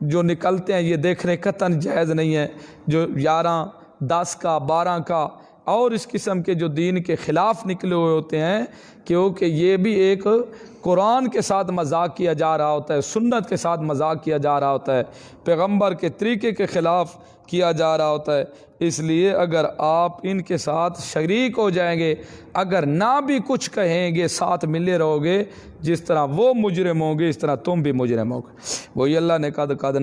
جو نکلتے ہیں یہ دیکھنے قطعاً جائز نہیں ہے، جو 11 10 کا 12 کا اور اس قسم کے جو دین کے خلاف نکلے ہوئے ہوتے ہیں، کیونکہ یہ بھی ایک قرآن کے ساتھ مذاق کیا جا رہا ہوتا ہے، سنت کے ساتھ مذاق کیا جا رہا ہوتا ہے، پیغمبر کے طریقے کے خلاف کیا جا رہا ہوتا ہے۔ اس لیے اگر آپ ان کے ساتھ شریک ہو جائیں گے، اگر نہ بھی کچھ کہیں گے، ساتھ ملے رہو گے، جس طرح وہ مجرم ہوں گے اس طرح تم بھی مجرم ہوگے۔ وہی اللہ نے قد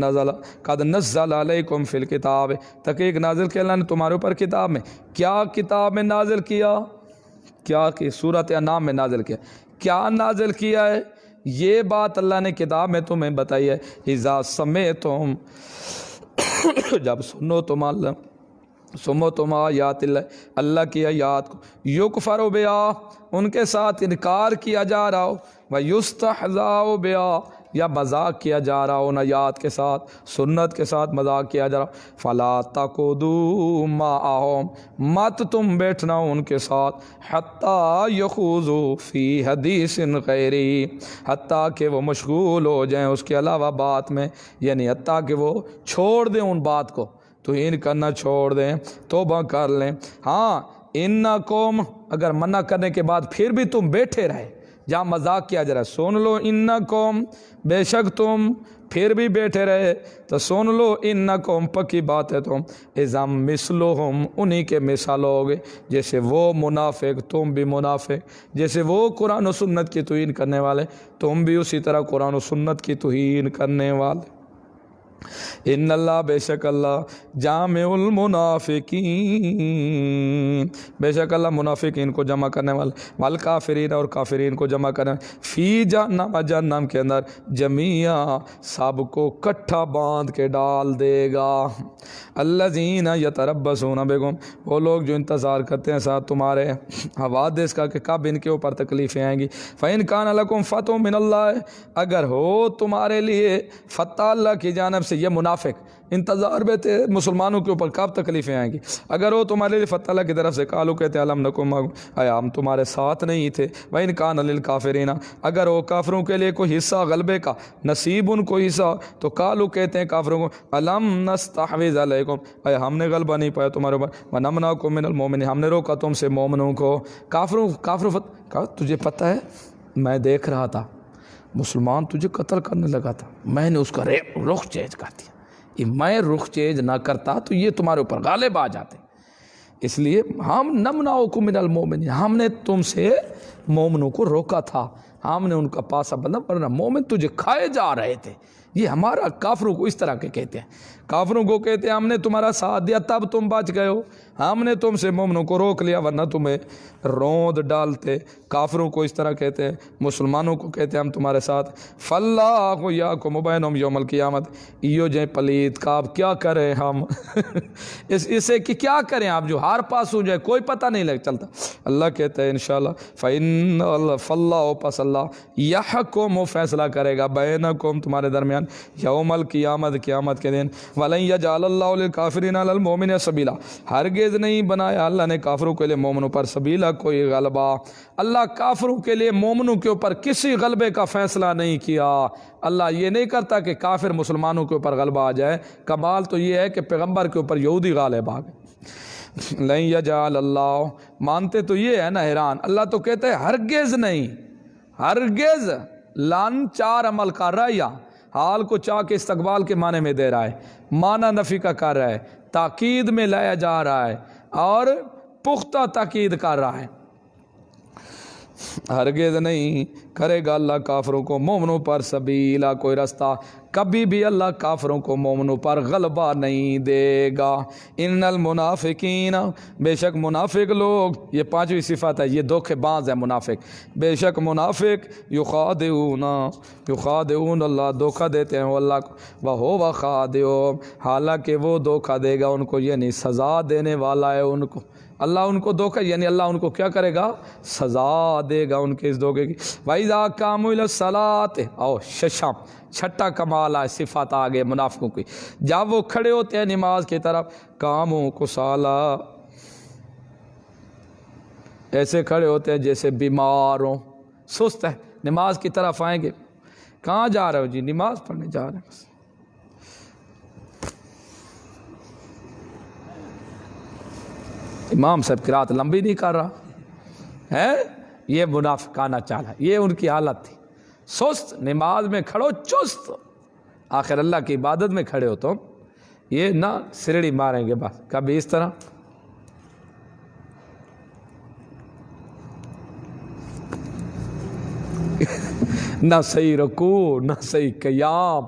نزل علیکم فی الکتاب، تحقیق نازل کیا اللہ نے تمہارے اوپر کتاب میں۔ کیا کتاب میں نازل کیا؟ کیا کہ سورۃ انعام میں نازل کیا۔ کیا نازل کیا ہے؟ یہ بات اللہ نے کتاب میں تمہیں بتائی ہے۔ اذا سمعتم، جب سنو تم آیات اللہ کی آیات کو، یکفر بہا، ان کے ساتھ انکار کیا جا رہا ہو، ویستہزاء بہا، یا مذاق کیا جا رہا ہو ان آیات کے ساتھ، سنت کے ساتھ مذاق کیا جا رہا ہو، فلا تقعدوا معہم، مت تم بیٹھنا ان کے ساتھ، حتی یخوضوا فی حدیث غیری، حتیٰ کہ وہ مشغول ہو جائیں اس کے علاوہ بات میں، یعنی حتیٰ کہ وہ چھوڑ دیں ان بات کو، توہین کرنا چھوڑ دیں، توبہ کر لیں۔ ہاں انکم، اگر منع کرنے کے بعد پھر بھی تم بیٹھے رہے جہاں مذاق کیا جا رہا ہے، سن لو انکم، بے شک تم پھر بھی بیٹھے رہے تو سن لو انکم، پکی بات ہے تم اذا مثلہم، انہی کے مثال ہوگے، جیسے وہ منافق تم بھی منافق، جیسے وہ قرآن و سنت کی توہین کرنے والے تم بھی اسی طرح قرآن و سنت کی توہین کرنے والے۔ ان اللہ، بے شک اللہ، جامع المنافقین، بے شک اللہ منافقین کو جمع کرنے والا، والکافرین، اور کافرین کو جمع کرنے والا، فی جہنم، جہنم کے اندر، جمیعا، سب کو کٹھا باندھ کے ڈال دے گا۔ الذین یتربصون بکم، وہ لوگ جو انتظار کرتے ہیں ساتھ تمہارے حوادث کا کہ کب ان کے اوپر تکلیفیں آئیں گی۔ فإن کان لکم فتح من اللہ، اگر ہو تمہارے لیے فتح اللہ کی جانب سے، یہ منافق انتظار میں تھے مسلمانوں کے اوپر کب تکلیفیں آئیں گی، اگر وہ تمہارے لیے فتح اللہ کی طرف سے، قالوا کہتے علم نکم معکم، آیا ہم تمہارے ساتھ نہیں تھے۔ وإن کان للکافرین، اگر وہ کافروں کے لیے کوئی حصہ غلبے کا، نصیب ان کو حصہ، تو قالوا کہتے ہیں کافروں کو علم نستحوذ علیکم، آیا ہم نے غلبہ نہیں پایا تمہارے اوپر، ونمنعکم من المؤمنین، ہم نے روکا تم سے مومنوں کو۔ کافروں کہا تجھے پتہ ہے میں دیکھ رہا تھا مسلمان تجھے قتل کرنے لگا تھا، میں نے اس کا رخ چینج کر دیا، میں رخ چینج نہ کرتا تو یہ تمہارے اوپر غالب آ جاتے، اس لیے ہم نمنعکم من المؤمنین، ہم نے تم سے مومنوں کو روکا تھا، ہم نے ان کا پاسا بندہ، ورنہ مومن تجھے کھائے جا رہے تھے۔ یہ ہمارا کافروں کو اس طرح کے کہتے ہیں، کافروں کو کہتے ہیں ہم نے تمہارا ساتھ دیا تب تم بچ گئے ہو، ہم نے تم سے مومنوں کو روک لیا ورنہ تمہیں روند ڈالتے۔ کافروں کو اس طرح کہتے ہیں، مسلمانوں کو کہتے ہیں ہم تمہارے ساتھ۔ فاللہ یحکم بینہم یوم القیامت، ایو جائیں پلید کا اب کیا کریں ہم اسے کہ کیا کریں آپ، جو ہار پاس ہو جائے کوئی پتہ نہیں لگ چلتا۔ اللہ کہتا ہے انشاءاللہ فاللہ، پس اللہ یحکم، فیصلہ کرے گا، بینکم، تمہارے درمیان، یوم القیامت، قیامت کے دن، ولن یجعل اللہ للکافرین علی المؤمنین سبیلا، ہرگز نہیں بنایا اللہ نے کافروں کے لیے مومنوں پر سبیلا کوئی غلبہ، اللہ کافروں کے لیے مومنوں کے اوپر کسی غلبے کا فیصلہ نہیں کیا۔ اللہ یہ نہیں کرتا کہ کافر مسلمانوں کے اوپر غلبہ آ جائے، کمال تو یہ ہے کہ پیغمبر کے اوپر یہودی غالب آ گئے۔ لن یجعل اللہ، مانتے تو یہ ہے نا حیران، اللہ تو کہتا ہے ہرگز نہیں، ہرگز، لن 4 عمل کر رہا ہے، یا حال کو چاہ کے استقبال کے معنی میں دے رہا ہے، معنی نفی کا کر رہا ہے، تاکید میں لایا جا رہا ہے اور پختہ تاکید کر رہا ہے۔ ہرگز نہیں کرے گا اللہ کافروں کو مومنوں پر سبیلا کوئی رستہ، کبھی بھی اللہ کافروں کو مومنوں پر غلبہ نہیں دے گا۔ ان المنافقین، بے شک منافق لوگ، یہ 5ویں صفت ہے، یہ دھوکے باز ہے منافق، بے شک منافق یخادعون اللہ، دھوکہ دیتے ہیں وہ اللہ کو، وہو خادعهم، حالانکہ وہ دھوکہ دے گا ان کو، یعنی سزا دینے والا ہے ان کو، اللہ ان کو دھوکہ، یعنی اللہ ان کو کیا کرے گا، سزا دے گا ان کے اس دھوکے کی۔ وَإِذَا قَامُوا إِلَى الصَّلَاةِ، او ششم، چھٹا کمال ہے، صفات آگے منافقوں کی، جب وہ کھڑے ہوتے ہیں نماز کی طرف، قاموا کسالا، ایسے کھڑے ہوتے ہیں جیسے بیمار ہوں، سست ہے، نماز کی طرف آئیں گے، کہاں جا رہے ہو جی، نماز پڑھنے جا رہے ہیں، امام صاحب قرات لمبی نہیں کر رہا ہے، یہ منافقانہ چال ہے، یہ ان کی حالت تھی، سست، نماز میں کھڑو چست، آخر اللہ کی عبادت میں کھڑے ہو تم، یہ نہ سرڑی ماریں گے بس کبھی اس طرح، نہ صحیح رکوع، نہ صحیح قیام،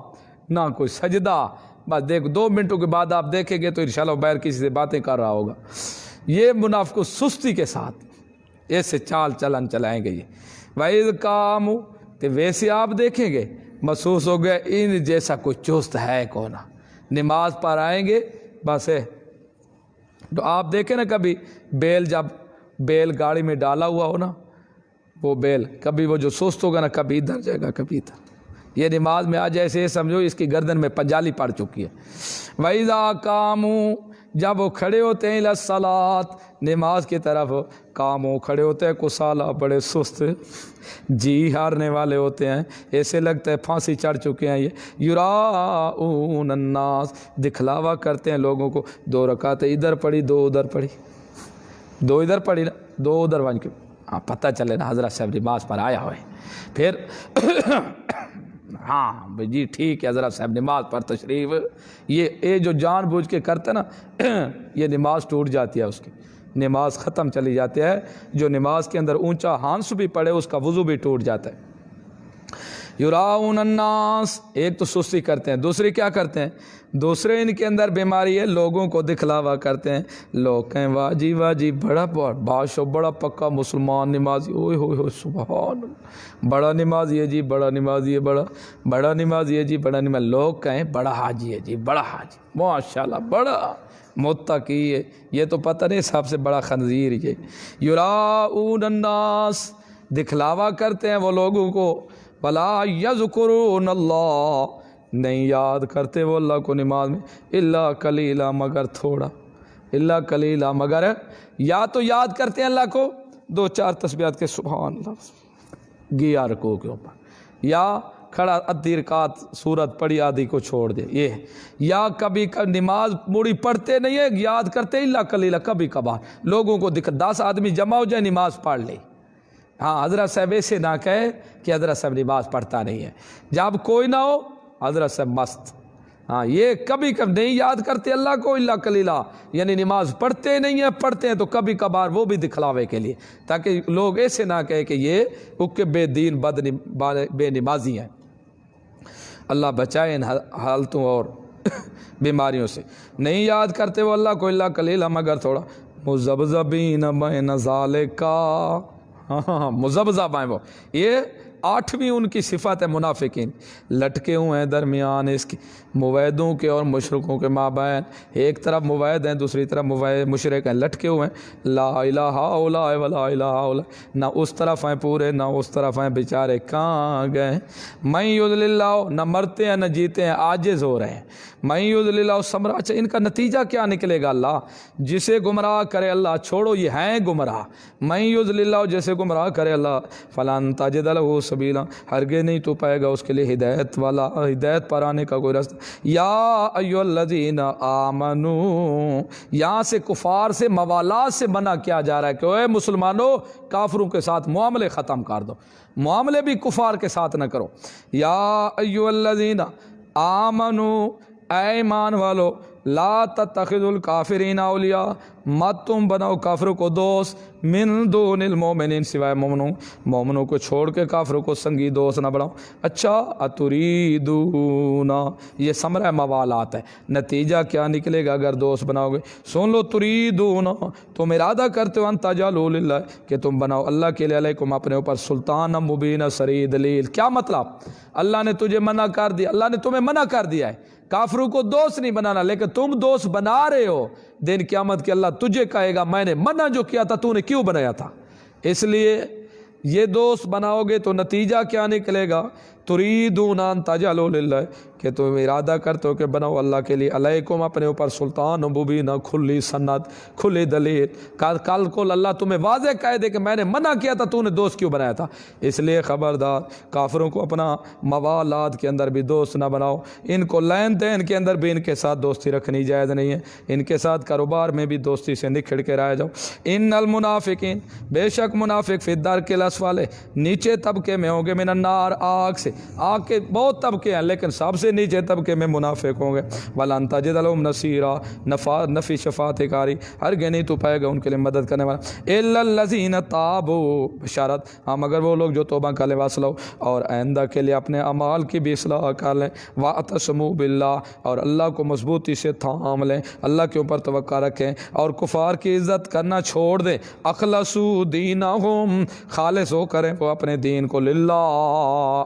نہ کوئی سجدہ، بس دیکھ 2 منٹوں کے بعد آپ دیکھیں گے تو انشاءاللہ باہر کسی سے باتیں کر رہا ہوگا۔ یہ منافق سستی کے ساتھ ایسے چال چلن چلائیں گے یہ، وَإِذْ قَامُوا، تو ویسے آپ دیکھیں گے محسوس ہو گیا ان جیسا کوئی چست ہے کون، نماز پر آئیں گے بس ہے۔ تو آپ دیکھیں نا کبھی بیل، جب بیل گاڑی میں ڈالا ہوا ہو نا، وہ بیل کبھی وہ جو سست ہوگا نا کبھی ادھر جائے گا کبھی ادھر، یہ نماز میں آ جیسے سمجھو اس کی گردن میں پنجالی پڑ چکی ہے۔ وَإِذَا قَامُوا، جب وہ کھڑے ہوتے ہیں الی الصلاۃ، نماز کی طرف، قاموا، کھڑے ہوتے ہیں کسالہ، بڑے سست، جی ہارنے والے ہوتے ہیں، ایسے لگتا ہے پھانسی چڑھ چکے ہیں یہ، یراؤن الناس، دکھلاوا کرتے ہیں لوگوں کو، 2 رکعتیں ادھر پڑھی 2 ادھر پڑھی، 2 ادھر پڑھی نا 2 ادھر بن کے، ہاں پتہ چلے نا حضرت صاحب نماز پر آیا ہوئے، پھر ہاں جی ٹھیک ہے حضرت صاحب نماز پر تشریف، یہ جو جان بوجھ کے کرتا نا یہ نماز ٹوٹ جاتی ہے، اس کی نماز ختم چلی جاتی ہے، جو نماز کے اندر اونچا ہانس بھی پڑے اس کا وضو بھی ٹوٹ جاتا ہے۔ یراؤن الناس، ایک تو سستی کرتے ہیں، دوسری کیا کرتے ہیں، دوسرے ان کے اندر بیماری ہے، لوگوں کو دکھلاوا کرتے ہیں، لوگ کہیں واہ جی بڑا بادشاہ، بڑا پکا مسلمان نمازی، اوئے ہوئے ہوئے سبحان اللہ، بڑا نمازی ہے جی، بڑا نمازی ہے، بڑا نمازی ہے جی، بڑا نماز، لوگ کہیں بڑا حاجی ہے جی، بڑا حاجی، ماشاءاللہ بڑا متقی ہے، یہ تو پتہ نہیں سب سے بڑا خنزیر یہ۔ یراؤن الناس، دکھلاوا کرتے ہیں وہ لوگوں کو، ولا یذکرون اللہ، نہیں یاد کرتے وہ اللہ کو نماز میں، الا قلیلا، مگر تھوڑا، الا قلیلا، مگر یا تو یاد کرتے ہیں اللہ کو 2-4 تسبیحات کے سبحان اللہ گیا رکوع کے اوپر، یا کھڑا آدھی رکعت سورت پڑھی آدھی کو چھوڑ دے، یہ، یا کبھی نماز پوری پڑھتے نہیں ہے، یاد کرتے الا قلیلا، کبھی کبھار لوگوں کو 10 آدمی جمع ہو جائے نماز پڑھ لے، ہاں حضرت صاحب ایسے نہ کہے کہ حضرت صاحب نماز پڑھتا نہیں ہے، جب کوئی نہ ہو حضرت صاحب مست، ہاں یہ کبھی نہیں یاد کرتے اللہ کو الا قلیلا، یعنی نماز پڑھتے نہیں ہیں، پڑھتے ہیں تو کبھی کبھار وہ بھی دکھلاوے کے لیے، تاکہ لوگ ایسے نہ کہے کہ یہ اک بے دین بے نمازی ہیں۔ اللہ بچائے ان حالتوں اور بیماریوں سے، نہیں یاد کرتے وہ اللہ کو الا قلیلا، مگر تھوڑا، مذبذبین بین ذالک، ہاں مذبذب ہیں وہ، یہ 8ویں ان کی صفت ہے منافقین، لٹکے ہوئے ہیں درمیان اس کی موحدوں کے اور مشرکوں کے مابین، ایک طرف موحد ہیں دوسری طرف مشرک ہیں، لٹکے ہوئے ہیں، لا الہ الا ولا الہ الا، نہ اس طرف ہیں پورے نہ اس طرف ہیں، بیچارے کہاں گئے، من یضلل اللہ، نہ مرتے ہیں نہ جیتے ہیں، عاجز ہو رہے ہیں، من یضلل اللہ سمرا، اچھا ان کا نتیجہ کیا نکلے گا، اللہ جسے گمراہ کرے اللہ چھوڑو یہ ہیں گمراہ، من یضلل اللہ جیسے گمراہ کرے اللہ، فلن تجد لہ سبیلا، ہرگز نہیں تو پائے گا اس کے لیے ہدایت والا، ہدایت پر آنے کا کوئی راستہ۔ یا ایھا الذین آمنو، یہاں سے کفار سے موالات سے منع کیا جا رہا ہے کہ اے مسلمانوں کافروں کے ساتھ معاملے ختم کر دو، معاملے بھی کفار کے ساتھ نہ کرو۔ یا ایھا الذین آمنو، اے ایمان والو، لا تتخذوا الکافرین اولیاء، مت تم بناؤ کافروں کو دوست، من دون المؤمنین، سوائے مومنوں کو چھوڑ کے کافروں کو سنگی دوست نہ بناؤ۔ اچھا اتریدون، یہ ثمرہ موالات ہے، نتیجہ کیا نکلے گا اگر دوست بناؤ گے، سن لو، تریدون، تم ارادہ کرتے ہو ان تجعلوا للہ، کہ تم بناؤ اللہ کے لیے علیکم اپنے اوپر سلطان مبین صریح دلیل۔ کیا مطلب، اللہ نے تجھے منع کر دیا، اللہ نے تمہیں منع کر دیا ہے کافروں کو دوست نہیں بنانا، لیکن تم دوست بنا رہے ہو، دن قیامت کے اللہ تجھے کہے گا میں نے منع جو کیا تھا تو نے کیوں بنایا تھا، اس لیے یہ دوست بناؤ گے تو نتیجہ کیا نکلے گا، تریدون ان تجعلوا للہ، کہ تم ارادہ کرتے ہو کہ بناؤ اللہ کے لیے علیکم اپنے اوپر سلطان مبینہ کھلی سند کھلی دلیل، کل کو اللہ تمہیں واضح کہہ دے کہ میں نے منع کیا تھا تو نے دوست کیوں بنایا تھا۔ اس لیے خبردار کافروں کو اپنا موالات کے اندر بھی دوست نہ بناؤ، ان کو لین دین کے اندر بھی ان کے ساتھ دوستی رکھنی جائز نہیں ہے، ان کے ساتھ کاروبار میں بھی دوستی سے نکھڑ کے رہ جاؤ۔ ان المنافقین بے شک منافق فی الدرک الاسفل نیچے طبقے میں ہوں گے، من النار آگ سے، آگ کے بہت طبقے ہیں لیکن سب سے نیچے طبقے میں منافق ہوں گے۔ ولن تجد لهم نصیرا نفی شفاعت کاری، ہرگز نہیں تو پائے گا ان کے لیے مدد کرنے والا، الا الذین تابوا بشارت ہاں مگر وہ لوگ جو توبہ کر لیں واصلوا اور آئندہ کے لیے اپنے اعمال کی بھی اصلاح کر لیں، واعتصموا باللہ اور اللہ کو مضبوطی سے تھام لیں، اللہ کے اوپر توقع رکھیں اور کفار کی عزت کرنا چھوڑ دیں، اخلصوا دینہم خالص ہو کریں وہ اپنے دین کو للہ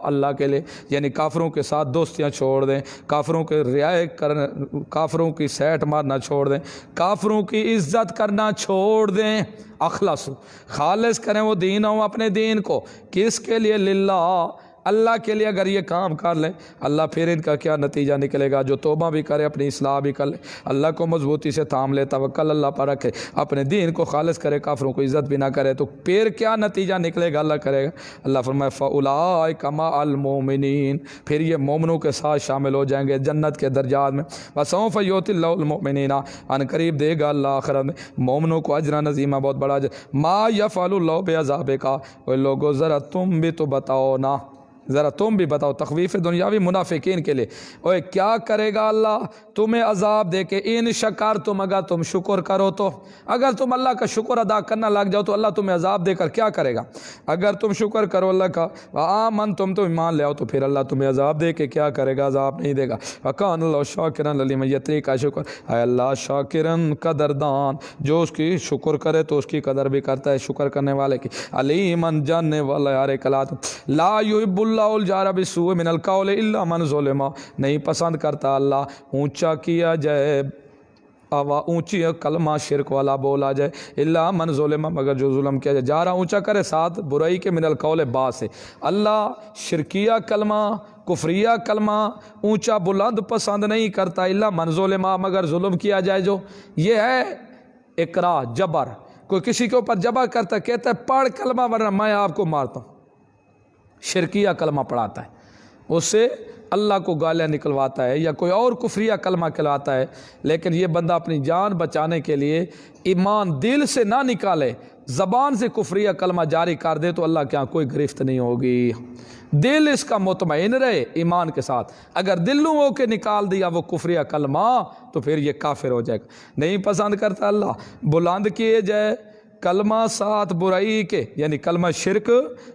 اللہ کے لیے، یعنی کافروں کے ساتھ دوستیاں چھوڑ دیں، کافروں کے رعایت کرنا، کافروں کی سیٹ مارنا چھوڑ دیں، کافروں کی عزت کرنا چھوڑ دیں، اخلص خالص کریں وہ دین ہو اپنے دین کو، کس کے لیے؟ للہ اللہ کے لیے۔ اگر یہ کام کر لیں اللہ پھر ان کا کیا نتیجہ نکلے گا؟ جو توبہ بھی کرے اپنی اصلاح بھی کر لے، اللہ کو مضبوطی سے تھام لے، توکل اللہ پر رکھے، اپنے دین کو خالص کرے، کافروں کو عزت بھی نہ کرے، تو پھر کیا نتیجہ نکلے گا اللہ کرے گا۔ اللہ فرمائے فَأُولَٰئِکَ مَعَ الْمُؤْمِنِينَ پھر یہ مومنوں کے ساتھ شامل ہو جائیں گے جنت کے درجات میں۔ وَسَوْفَ يُؤْتِ اللَّهُ الْمُؤْمِنِينَ ان قریب دے گا اللہ آخرت میں مومنوں کو اجرا عظیمہ، بہت بڑا اجر۔ مَا يَفْعَلُ اللَّهُ بِعَذَابِكَ وہ لوگوں ذرا تم بھی تو بتاؤ نا، ذرا تم بھی بتاؤ، تخویف دنیاوی منافقین کے لیے، اوے کیا کرے گا اللہ تمہیں عذاب دے کے؟ ان شکر تم اگر تم شکر کرو تو، اگر تم اللہ کا شکر ادا کرنا لگ جاؤ تو اللہ تمہیں عذاب دے کر کیا کرے گا؟ اگر تم شکر کرو اللہ کا، آمن تم ایمان لے آؤ تو پھر اللہ تمہیں عذاب دے کے کیا کرے گا؟ عذاب نہیں دے گا۔ وکان اللہ شاکرا علیما، یہ طریقہ شکر ہے اللہ شاکرن قدردان، جو اس کی شکر کرے تو اس کی قدر بھی کرتا ہے، شکر کرنے والے کی، علیمن جاننے والا یار کلات۔ لا یحب اللہ الجار بالسوء من القول الا من ظلم نہیں پسند کرتا اللہ اونچا کیا جائے اونچی کلمہ شرک والا بولا جائے، الا من ظلم مگر جو ظلم کیا جائے، جارا اونچا کرے ساتھ برائی کے، من القول باس سے، اللہ شرکیہ کلمہ کفریہ کلمہ اونچا بلند پسند نہیں کرتا، الا من ظلم مگر ظلم کیا جائے جو، یہ ہے اکراہ جبر، کوئی کسی کے اوپر جبر کرتا ہے، کہتا ہے پڑھ کلمہ ورنہ میں آپ کو مارتا ہوں، شرکیہ کلمہ پڑھاتا ہے، اس سے اللہ کو گالیاں نکلواتا ہے، یا کوئی اور کفریہ کلمہ کہلاتا ہے، لیکن یہ بندہ اپنی جان بچانے کے لیے ایمان دل سے نہ نکالے، زبان سے کفریہ کلمہ جاری کر دے تو اللہ کے یہاں کوئی گرفت نہیں ہوگی، دل اس کا مطمئن رہے ایمان کے ساتھ، اگر دلوں ہو کے نکال دیا وہ کفریہ کلمہ تو پھر یہ کافر ہو جائے گا۔ نہیں پسند کرتا اللہ بلند کیے جائے کلمہ ساتھ برائی کے، یعنی کلمہ شرک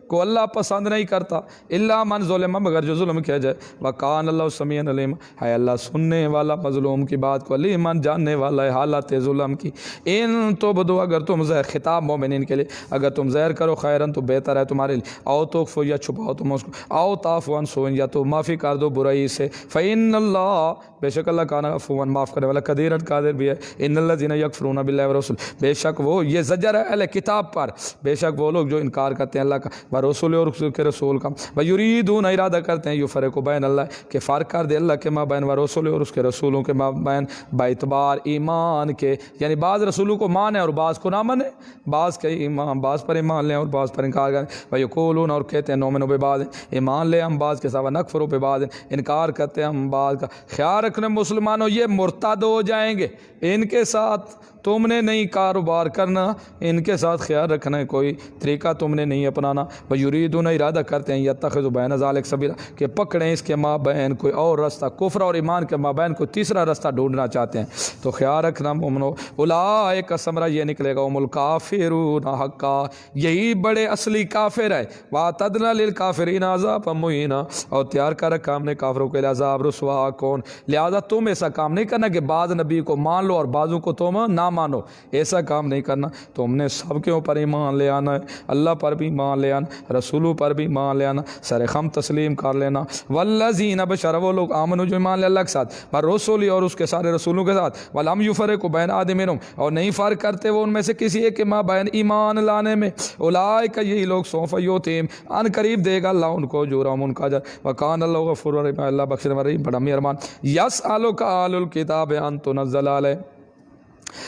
کو اللہ پسند نہیں کرتا، الا من ظلم مگر جو ظلم کیا جائے، وکان اللہ سمیع علیم ہے اللہ سننے والا مظلوم کی بات کو، علیمن جاننے والا ہے حالت ظلم کی۔ ان تو بدو اگر تم زہر، خطاب مومنین کے لیے، اگر تم زہر کرو خیرن تو بہتر ہے تمہارے لیے، او تخفوا یا چھپاؤ تم اس کو، او تعفو عن سوء یا تو معافی کر دو برائی سے، فإن اللہ بے شک اللہ کان عفوا معاف کرنے والا قدیر قادر بھی ہے، ان الذین یکفرون باللہ ورسول بے شک وہ، یہ زجر ہے اہل کتاب پر، بے شک وہ لوگ جو انکار کرتے ہیں اللہ کا ورسول اور اس کے رسول کا، ویریدون ارادہ کرتے ہیں یفرقوا بین اللہ کہ فرق کر دے اللہ کے مابین ورسول اور اس کے رسولوں کے مابین، باعتبار ایمان کے، یعنی بعض رسولوں کو مانے اور بعض کو نہ مانے، بعض کے ایمان بعض پر ایمان لیں اور بعض پر انکار کریں، ویقولون اور کہتے ہیں نؤمن ببعض ایمان لیں ہم بعض کے سوا، نکفر ببعض انکار کرتے ہیں ہم بعض کا۔ خیال رکھنا مسلمانوں یہ مرتد ہو جائیں گے، ان کے ساتھ تم نے نہیں کاروبار کرنا، ان کے ساتھ خیال رکھنا ہے، کوئی طریقہ تم نے نہیں اپنانا، ویریدون ارادہ کرتے ہیں یتخذوا بین ذلک سبیلا کہ پکڑیں اس کے مابین کوئی اور رستہ، کفر اور ایمان کے مابین کوئی تیسرا رستہ ڈھونڈنا چاہتے ہیں، تو خیال رکھنا مومنو اولئک ثمرہ یہ نکلے گا ام الکافرون حقا، یہی بڑے اصلی کافر ہے، واعتدنا للکافرین عذابا مہینا اور تیار کر رکھا ہم نے کافروں کے لیے عذاب رسوا کون، لہذا تم ایسا کام نہیں کرنا کہ بعض نبی کو مان لو اور بعضوں کو تم نہ نہ مانو، ایسا کام نہیں کرنا، تم نے سب کے اوپر ایمان لے آنا ہے، اللہ پر بھی ایمان لے آنا، رسولوں پر بھی ایمان لے آنا، سر خم تسلیم کر لینا۔ والذین بشر وہ لوگ آمنوا جو ایمان لے اللہ کے ساتھ، پر رسولی اور اس کے سارے رسولوں کے ساتھ، ولم یفرقوا بین احد منہم اور نہیں فرق کرتے وہ ان میں سے کسی ایک کے مابین ایمان لانے میں، اولئک یہی لوگ سوف یؤتیہم ان قریب دے گا اللہ ان کو اجورہم ان کا اجر، وکان اللہ غفورا رحیما اللہ بخشنے والا رحیم بڑا مہربان۔ یسألک اہل الکتاب ان تنزل علیہم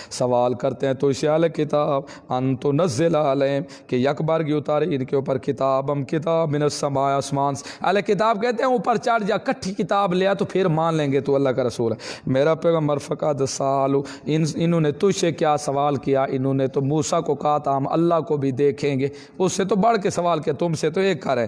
سوال کرتے ہیں تو اسے اہل کتاب ان تنزل علیہم کہ یک بار کی اتاری ان کے اوپر کتاب ہم کتاب من السماء آسمان سے، اہل کتاب کہتے ہیں اوپر چڑھ جا کٹھی کتاب لیا تو پھر مان لیں گے تو اللہ کا رسول ہے۔ میرا پیغمبر فقط سالو انہوں نے تجھ سے کیا سوال کیا، انہوں نے تو موسیٰ کو کہا تھا ہم اللہ کو بھی دیکھیں گے، اس سے تو بڑھ کے سوال کیا، تم سے تو ایک کرے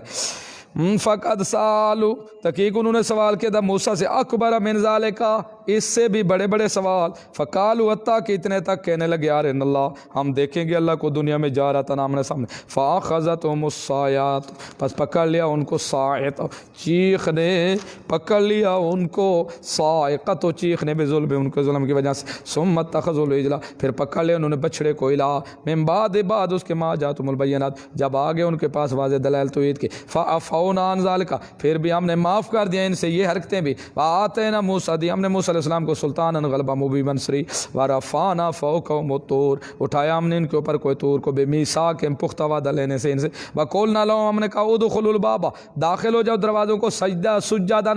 فقط سالو تحقیق انہوں نے سوال کیا تھا موسیٰ سے اکبر من ذالک اس سے بھی بڑے بڑے سوال، فقالوا حتیٰ کہ اتنے تک کہنے لگے یارن اللہ ہم دیکھیں گے اللہ کو دنیا میں جا رہا تھا آمنے سامنے، فاخذتہم الصاعقۃ پس پکڑ لیا ان کو صاعق چیخ نے، پکڑ لیا ان کو صاعقۃ چیخ نے بظلم ان کے ظلم کی وجہ سے، ثم اتخذوا العجل پھر پکڑ لیا انہوں نے بچڑے کو الہ من بعد اس کے ما جاءتہم البینات جب آگے ان کے پاس واضح دلائل توحید کے، فعفونا عن ذلک پھر بھی ہم نے معاف کر دیا ان سے یہ حرکتیں بھی، وآتینا موسیٰ دی ہم نے موسیٰ علیہ السلام کو سلطان غلبہ مبین سری، ورفعنا فوقہم الطور اٹھایا ہم نے ان کے اوپر کوئی طور کو بے میثاق پختہ وعدہ لینے سے ان سے، وقولنا لہم ہم نے کہا ادخلوا الباب داخل ہو جاؤ دروازوں کو سجدہ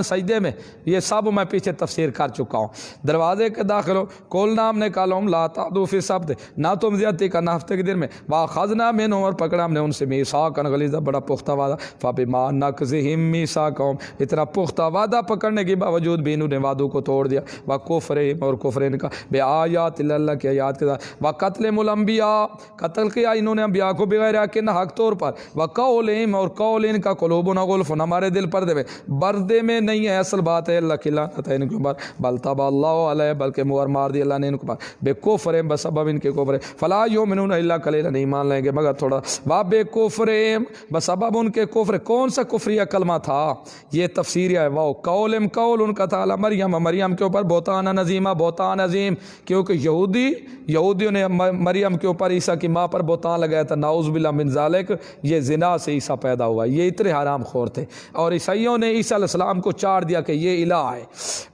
سجدے میں، یہ سب میں پیچھے تفسیر کر چکا ہوں، دروازے کے داخل ہو، قولنا ہم نے کہا لہم لا تعدوا فی السبت نہ تم زیادتی کرنا ہفتے کے دن میں، واخذنا منہم اور پکڑا ہم نے ان سے میثاقا غلیظا بڑا پختہ وعدہ، فبما نقضہم میثاقہم اتنا پختہ وعدہ پکڑنے کے باوجود بھی انہوں نے وعدوں کو توڑ دیا، وکفرہم اور کفر ان کا بے آیات اللہ کی آیات کے ساتھ، وقتلہم الانبیاء قتل کیا انہوں نے انبیاء کو بغیر حق نہ حق طور پر، وقولہم اور قول ان کا قلوبنا غلف ہمارے دل پردے میں نہیں ہے، اصل بات ہے اللہ کی لعنت ہے ان کے اوپر، بل طبع اللہ علیہ بلکہ مہر مار دی اللہ نے ان کے اوپر، بے کفرہم بسبب ان کے کفر، فلا یؤمنون الا قلیلا نہیں مان لیں گے مگر تھوڑا، بے کفرہم بسبب ان کے کفر، کون سا کفریہ کلمہ تھا یہ تفسیر ہے، وہ قولم قول ان کا تھا مریم کے اوپر بہتان نظیمہ بہتان عظیم، کیونکہ یہودیوں نے مریم کے اوپر عیسیٰ کی ماں پر بہتان لگایا تھا، نعوذ باللہ من ذالک، یہ زنا سے عیسیٰ پیدا ہوا، یہ اتنے حرام خور تھے، اور عیسائیوں نے عیسیٰ علیہ السلام کو چاڑ دیا کہ یہ الہ ہے،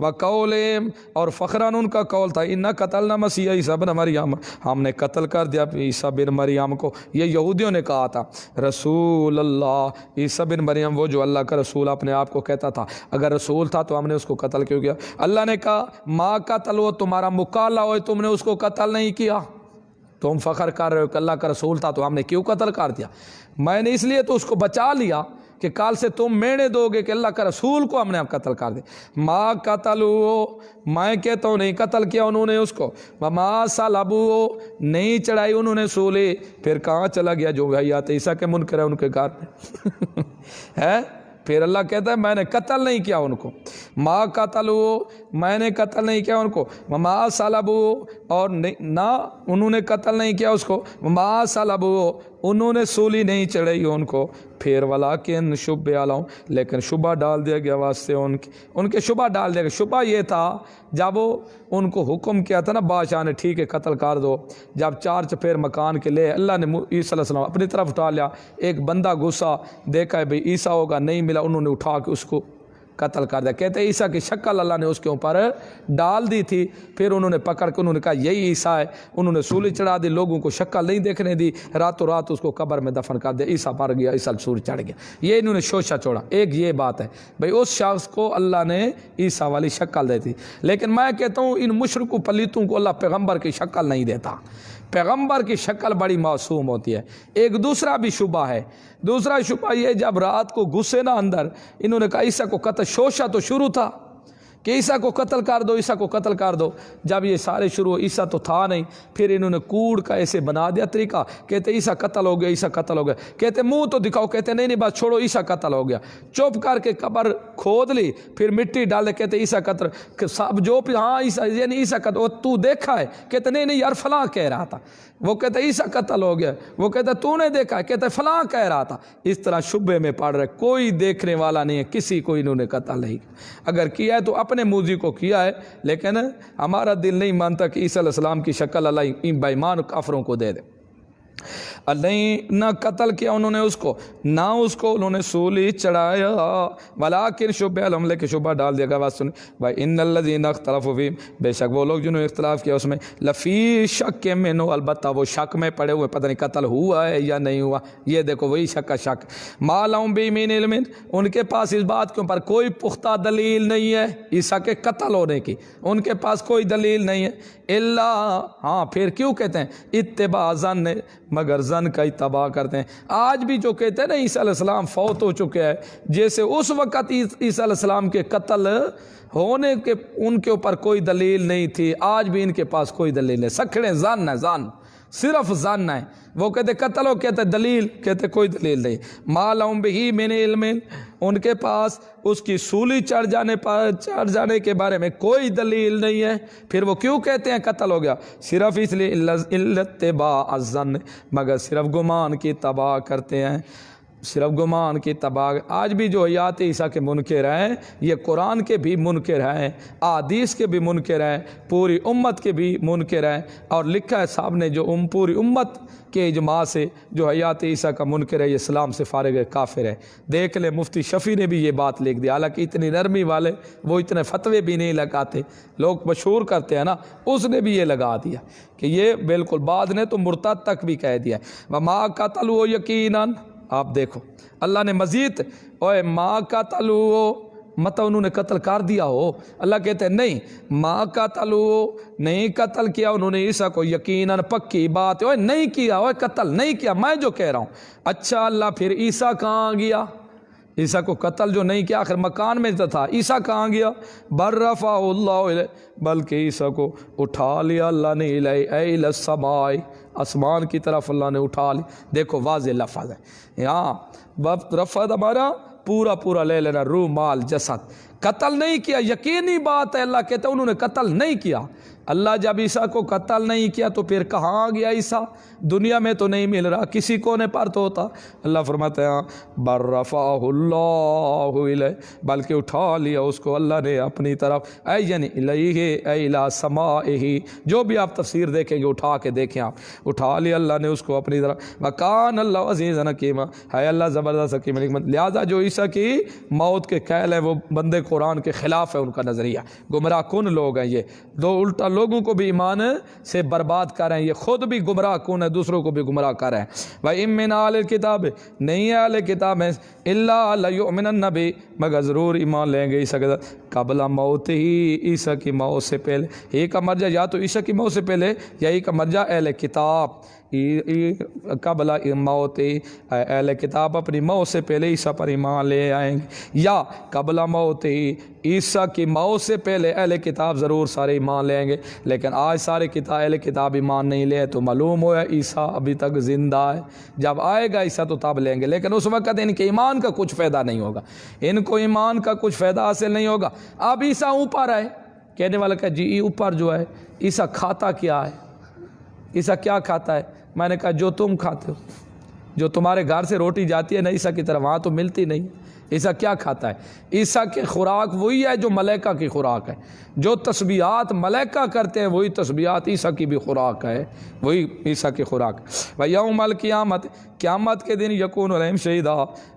وقولہم اور فخراً ان کا قول تھا انا قتلنا مسیح عیسیٰ بن مریم ہم نے قتل کر دیا عیسیٰ بن مریم کو، یہ یہودیوں نے کہا تھا، رسول اللہ عیسیٰ بن مریم وہ جو اللہ کا رسول اپنے آپ کو کہتا تھا، اگر رسول تھا تو ہم نے اس کو قتل کیوں کیا؟ اللہ نے کہا ما قتل وہ تمہارا مکالا ہوئے تم نے اس کو قتل نہیں کیا، تم فخر کر رہے ہو کہ اللہ کا رسول تھا تو ہم نے کیوں قتل کر دیا؟ میں نے اس لیے تو اس کو بچا لیا کہ کال سے تم مینے دو گے کہ اللہ کا رسول کو ہم نے قتل کر دیا، ما قتلوا میں کہتا ہوں نہیں قتل کیا انہوں نے اس کو، وما صلبوا نہیں چڑھائی انہوں نے سولی، پھر کہاں چلا گیا جو حیات عیسیٰ کے منکر ہے ان کے گھر میں ہے، پھر اللہ کہتا ہے میں نے قتل نہیں کیا ان کو، ما قتلوا میں نے قتل نہیں کیا ان کو، وما صلبوا اور نہ انہوں نے قتل نہیں کیا اس کو، وما صلبوا انہوں نے سولی نہیں چڑھائی ان کو، پھر ولیکن شبہ علیہم لیکن شبہ ڈال دیا گیا واسطے ان کے شبہ ڈال دیا گیا، شبہ یہ تھا جب وہ ان کو حکم کیا تھا نا بادشاہ نے ٹھیک ہے قتل کر دو، جب چار چپیر مکان کے لے اللہ نے عیسیٰ علیہ السلام اپنی طرف اٹھا لیا، ایک بندہ گھسا دیکھا ہے بھئی عیسیٰ ہوگا نہیں ملا، انہوں نے اٹھا کے اس کو قتل کر دیا، کہتے ہیں عیسیٰ کی شکل اللہ نے اس کے اوپر ڈال دی تھی، پھر انہوں نے پکڑ کے انہوں نے کہا یہی عیسیٰ ہے، انہوں نے سولی چڑھا دی، لوگوں کو شکل نہیں دیکھنے دی، راتوں رات اس کو قبر میں دفن کر دیا، عیسیٰ مر گیا، عیسیٰ سولی چڑھ گیا، یہ انہوں نے شوشہ چھوڑا، ایک یہ بات ہے بھئی اس شخص کو اللہ نے عیسیٰ والی شکل دی تھی، لیکن میں کہتا ہوں ان مشرک و پلیتوں کو اللہ پیغمبر کی شکل نہیں دیتا، پیغمبر کی شکل بڑی معصوم ہوتی ہے۔ ایک دوسرا بھی شبہ ہے، دوسرا شبہ یہ جب رات کو گھسے نا اندر، انہوں نے کہا عیسیٰ کو قتل، شوشہ تو شروع تھا کہ عیسیٰ کو قتل کر دو، عیسیٰ کو قتل کر دو، جب یہ سارے شروع عیسیٰ تو تھا نہیں، پھر انہوں نے کوڑ کا ایسے بنا دیا طریقہ، کہتے عیسیٰ قتل ہو گیا، عیسیٰ قتل ہو گیا، کہتے منہ تو دکھاؤ، کہتے نہیں بس چھوڑو عیسیٰ قتل ہو گیا، چپ کر کے قبر کھود لی، پھر مٹی ڈال دے، کہتے عیسیٰ قتل، سب جو ہاں عیسیٰ یعنی عیسیٰ قتل، وہ تو دیکھا ہے، کہتے نہیں یار فلاں کہہ رہا تھا، وہ کہتا ہے عیسیٰ قتل ہو گیا، وہ کہتا ہے تو نے دیکھا ہے، کہتا ہے فلاں کہہ رہا تھا، اس طرح شبے میں پڑ رہے، کوئی دیکھنے والا نہیں ہے، کسی کو انہوں نے قتل نہیں، اگر کیا ہے تو اپنے اپنے موذی کو کیا ہے، لیکن ہمارا دل نہیں مانتا کہ عیسیٰ علیہ السلام کی شکل اللہ ان بے ایمان کافروں کو دے دے۔ نہیں نہ قتل کیا انہوں نے اس کو، نہ اس کو انہوں نے سولی چڑھایا، ولیکن شبہ لہم، لیکن شبہ ڈال دیا گیا۔ بات سنیں بھائی، ان الذین اختلفوا فیہ، بے شک وہ لوگ جنہوں نے اختلاف کیا اس میں، لفی شک منہ، البتہ وہ شک میں پڑے ہوئے، پتہ نہیں قتل ہوا ہے یا نہیں ہوا۔ یہ دیکھو وہی شک کا شک، ما لہم بہ من علم، ان کے پاس اس بات کے اوپر کوئی پختہ دلیل نہیں ہے عیسیٰ کے قتل ہونے کی، ان کے پاس کوئی دلیل نہیں ہے، الا، ہاں پھر کیوں کہتے ہیں اتباع ظن، مگر ظن کا اتباع کرتے ہیں۔ آج بھی جو کہتے ہیں نا عیسیٰ علیہ السلام فوت ہو چکے ہیں، جیسے اس وقت عیسیٰ علیہ السلام کے قتل ہونے کے ان کے اوپر کوئی دلیل نہیں تھی، آج بھی ان کے پاس کوئی دلیل نہیں، سکھڑے ظن ہے، ظن صرف ظن ہے۔ وہ کہتے قتل ہو، کہتے دلیل، کہتے کوئی دلیل نہیں۔ ما لہم بہ من علم، ان کے پاس اس کی سولی چڑھ جانے کے بارے میں کوئی دلیل نہیں ہے، پھر وہ کیوں کہتے ہیں قتل ہو گیا؟ صرف اس لیے الا اتباع الظن، مگر صرف گمان کی اتباع کرتے ہیں، صرف گمان کی اتباع۔ آج بھی جو حیات عیسیٰ کے منکر ہیں، یہ قرآن کے بھی منکر ہیں، احادیث کے بھی منکر ہیں، پوری امت کے بھی منکر ہیں، اور لکھا ہے صاحب نے جو پوری امت کے اجماع سے جو حیات عیسیٰ کا منکر ہے یہ اسلام سے فارغ ہے، کافر ہے۔ دیکھ لے مفتی شفیع نے بھی یہ بات لکھ دی، حالانکہ اتنی نرمی والے وہ اتنے فتوے بھی نہیں لگاتے، لوگ مشہور کرتے ہیں نا، اس نے بھی یہ لگا دیا کہ یہ بالکل، بعد نے تو مرتد تک بھی کہہ دیا۔ وما قتلوا یقیناً، آپ دیکھو اللہ نے مزید، اوے ما قتلوا، مطلب انہوں نے قتل کر دیا ہو، اللہ کہتے ہیں نہیں، ما قتلوا، نہیں قتل کیا انہوں نے عیسیٰ کو، یقیناً پکی بات ہے، اوے نہیں کیا، اوے قتل نہیں کیا، میں جو کہہ رہا ہوں۔ اچھا اللہ پھر عیسیٰ کہاں گیا؟ عیسیٰ کو قتل جو نہیں کیا، آخر مکان میں تو تھا، عیسیٰ کہاں گیا؟ بل رفعہ اللہ الیہ، بلکہ عیسیٰ کو اٹھا لیا اللہ نے، الی السماء، آسمان کی طرف اللہ نے اٹھا لی۔ دیکھو واضح لفظ ہے یہاں، رفع ہمارا پورا لے لینا، روح مال جسد، قتل نہیں کیا، یقینی بات ہے، اللہ کہتا ہے انہوں نے قتل نہیں کیا۔ اللہ جب عیسیٰ کو قتل نہیں کیا تو پھر کہاں گیا عیسیٰ؟ دنیا میں تو نہیں مل رہا، کسی کونے پر تو ہوتا۔ اللہ فرماتا ہے بل رفعہ اللہ الیہ، بلکہ اٹھا لیا اس کو اللہ نے اپنی طرف، یعنی الیہ الی سمائہ، جو بھی آپ تفسیر دیکھیں گے اٹھا کے دیکھیں آپ، اٹھا لیا اللہ نے اس کو اپنی طرف، وکان اللہ عزیزا حکیما، ہے اللہ زبردست حکیم حکمت۔ لہٰذا جو عیسیٰ کی موت کے قائل ہیں وہ بندے قرآن کے خلاف ہے ان کا نظریہ، گمراہ کن لوگ ہیں، یہ دو الٹا لوگوں کو بھی ایمان سے برباد کر رہے ہیں، یہ خود بھی گمراہ کن ہے، دوسروں کو بھی گمراہ کر رہے ہیں۔ وَإِن مِّنْ أَهْلِ الْكِتَابِ، نہیں ہے اہل کتاب ہے، إِلَّا لَيُؤْمِنَنَّ بِهِ، مگر ضرور ایمان لیں گے عیسیٰ کے ساتھ، قبل موت ہی، عیسیٰ کی موت سے پہلے۔ یہ کا مرجع یا تو عیسیٰ کی موت سے پہلے، یا یہ کا مرجع اہل کتاب، قبل موت، اہل کتاب اپنی موت سے پہلے عیسیٰ پر ایمان لے آئیں گے، یا قبل موت ہی، عیسیٰ کی موت سے پہلے اہل کتاب ضرور سارے ایمان لیں گے۔ لیکن آج سارے اہل کتاب ایمان نہیں لے تو معلوم ہوا عیسیٰ ابھی تک زندہ ہے، جب آئے گا عیسیٰ تو تب لیں گے، لیکن اس وقت ان کے ایمان کا کچھ فائدہ نہیں ہوگا، ان کو ایمان کا کچھ فائدہ حاصل نہیں ہوگا۔ اب عیسیٰ اوپر ہے، کہنے والا کہ جی اوپر جو ہے عیسیٰ کھاتا کیا ہے؟ عیسیٰ کیا کھاتا ہے؟ میں نے کہا جو تم کھاتے ہو، جو تمہارے گھر سے روٹی جاتی ہے نا عیسیٰ کی طرف، وہاں تو ملتی نہیں۔ عیسیٰ کیا کھاتا ہے؟ عیسیٰ کی خوراک وہی ہے جو ملائکہ کی خوراک ہے، جو تسبیحات ملائکہ کرتے ہیں وہی تسبیحات عیسیٰ کی بھی خوراک ہے، وہی عیسیٰ کی خوراک۔ وَيَوْمَ الْقِيَامَةِ، قیامت کے دن یکون علیہم شہیدا،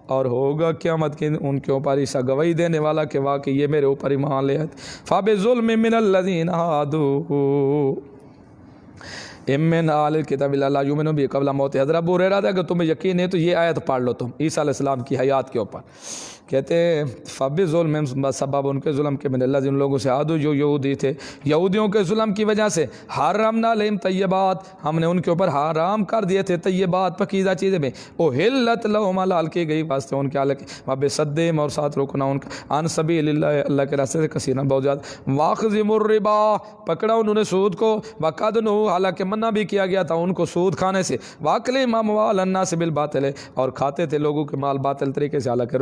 اور ہوگا قیامت کے دن ان کے اوپر عیسیٰ گواہی دینے والا کہ واقعی یہ میرے اوپر ایمان لے آئے۔ فَبِظُلْمٍ مِّنَ الَّذِينَ هَادُوا امن آل الکتاب لا یؤمنون بہ قبل موت۔ حضرت ابو ہریرہ اگر تمہیں یقین ہے تو یہ آیت پڑھ لو تم عیسیٰ علیہ السلام کی حیات کے اوپر، کہتے ہیں فبظلم، سبب ان کے ظلم کے، من اللہ جن لوگوں سے عادو جو یہودی تھے، یہودیوں کے ظلم کی وجہ سے، حرمنا علیہم طیبات، ہم نے ان کے اوپر حرام کر دیے تھے طیبات پاکیزہ چیزیں میں، احلت لہم، حلال کی گئی واسطے ان کے حال کے، وبصدہم، اور ساتھ روکنا ان کا، عن سبیل اللہ، اللہ کے راستے سے کثیرا بہت زیادہ، واخذهم الربا، پکڑا انہوں نے سود کو، وقد نہوا، حالانکہ منع بھی کیا گیا تھا ان کو سود کھانے سے، واکلہم اموال الناس بالباطل، اور کھاتے تھے لوگوں کے مال باطل طریقے سے، حالانکہ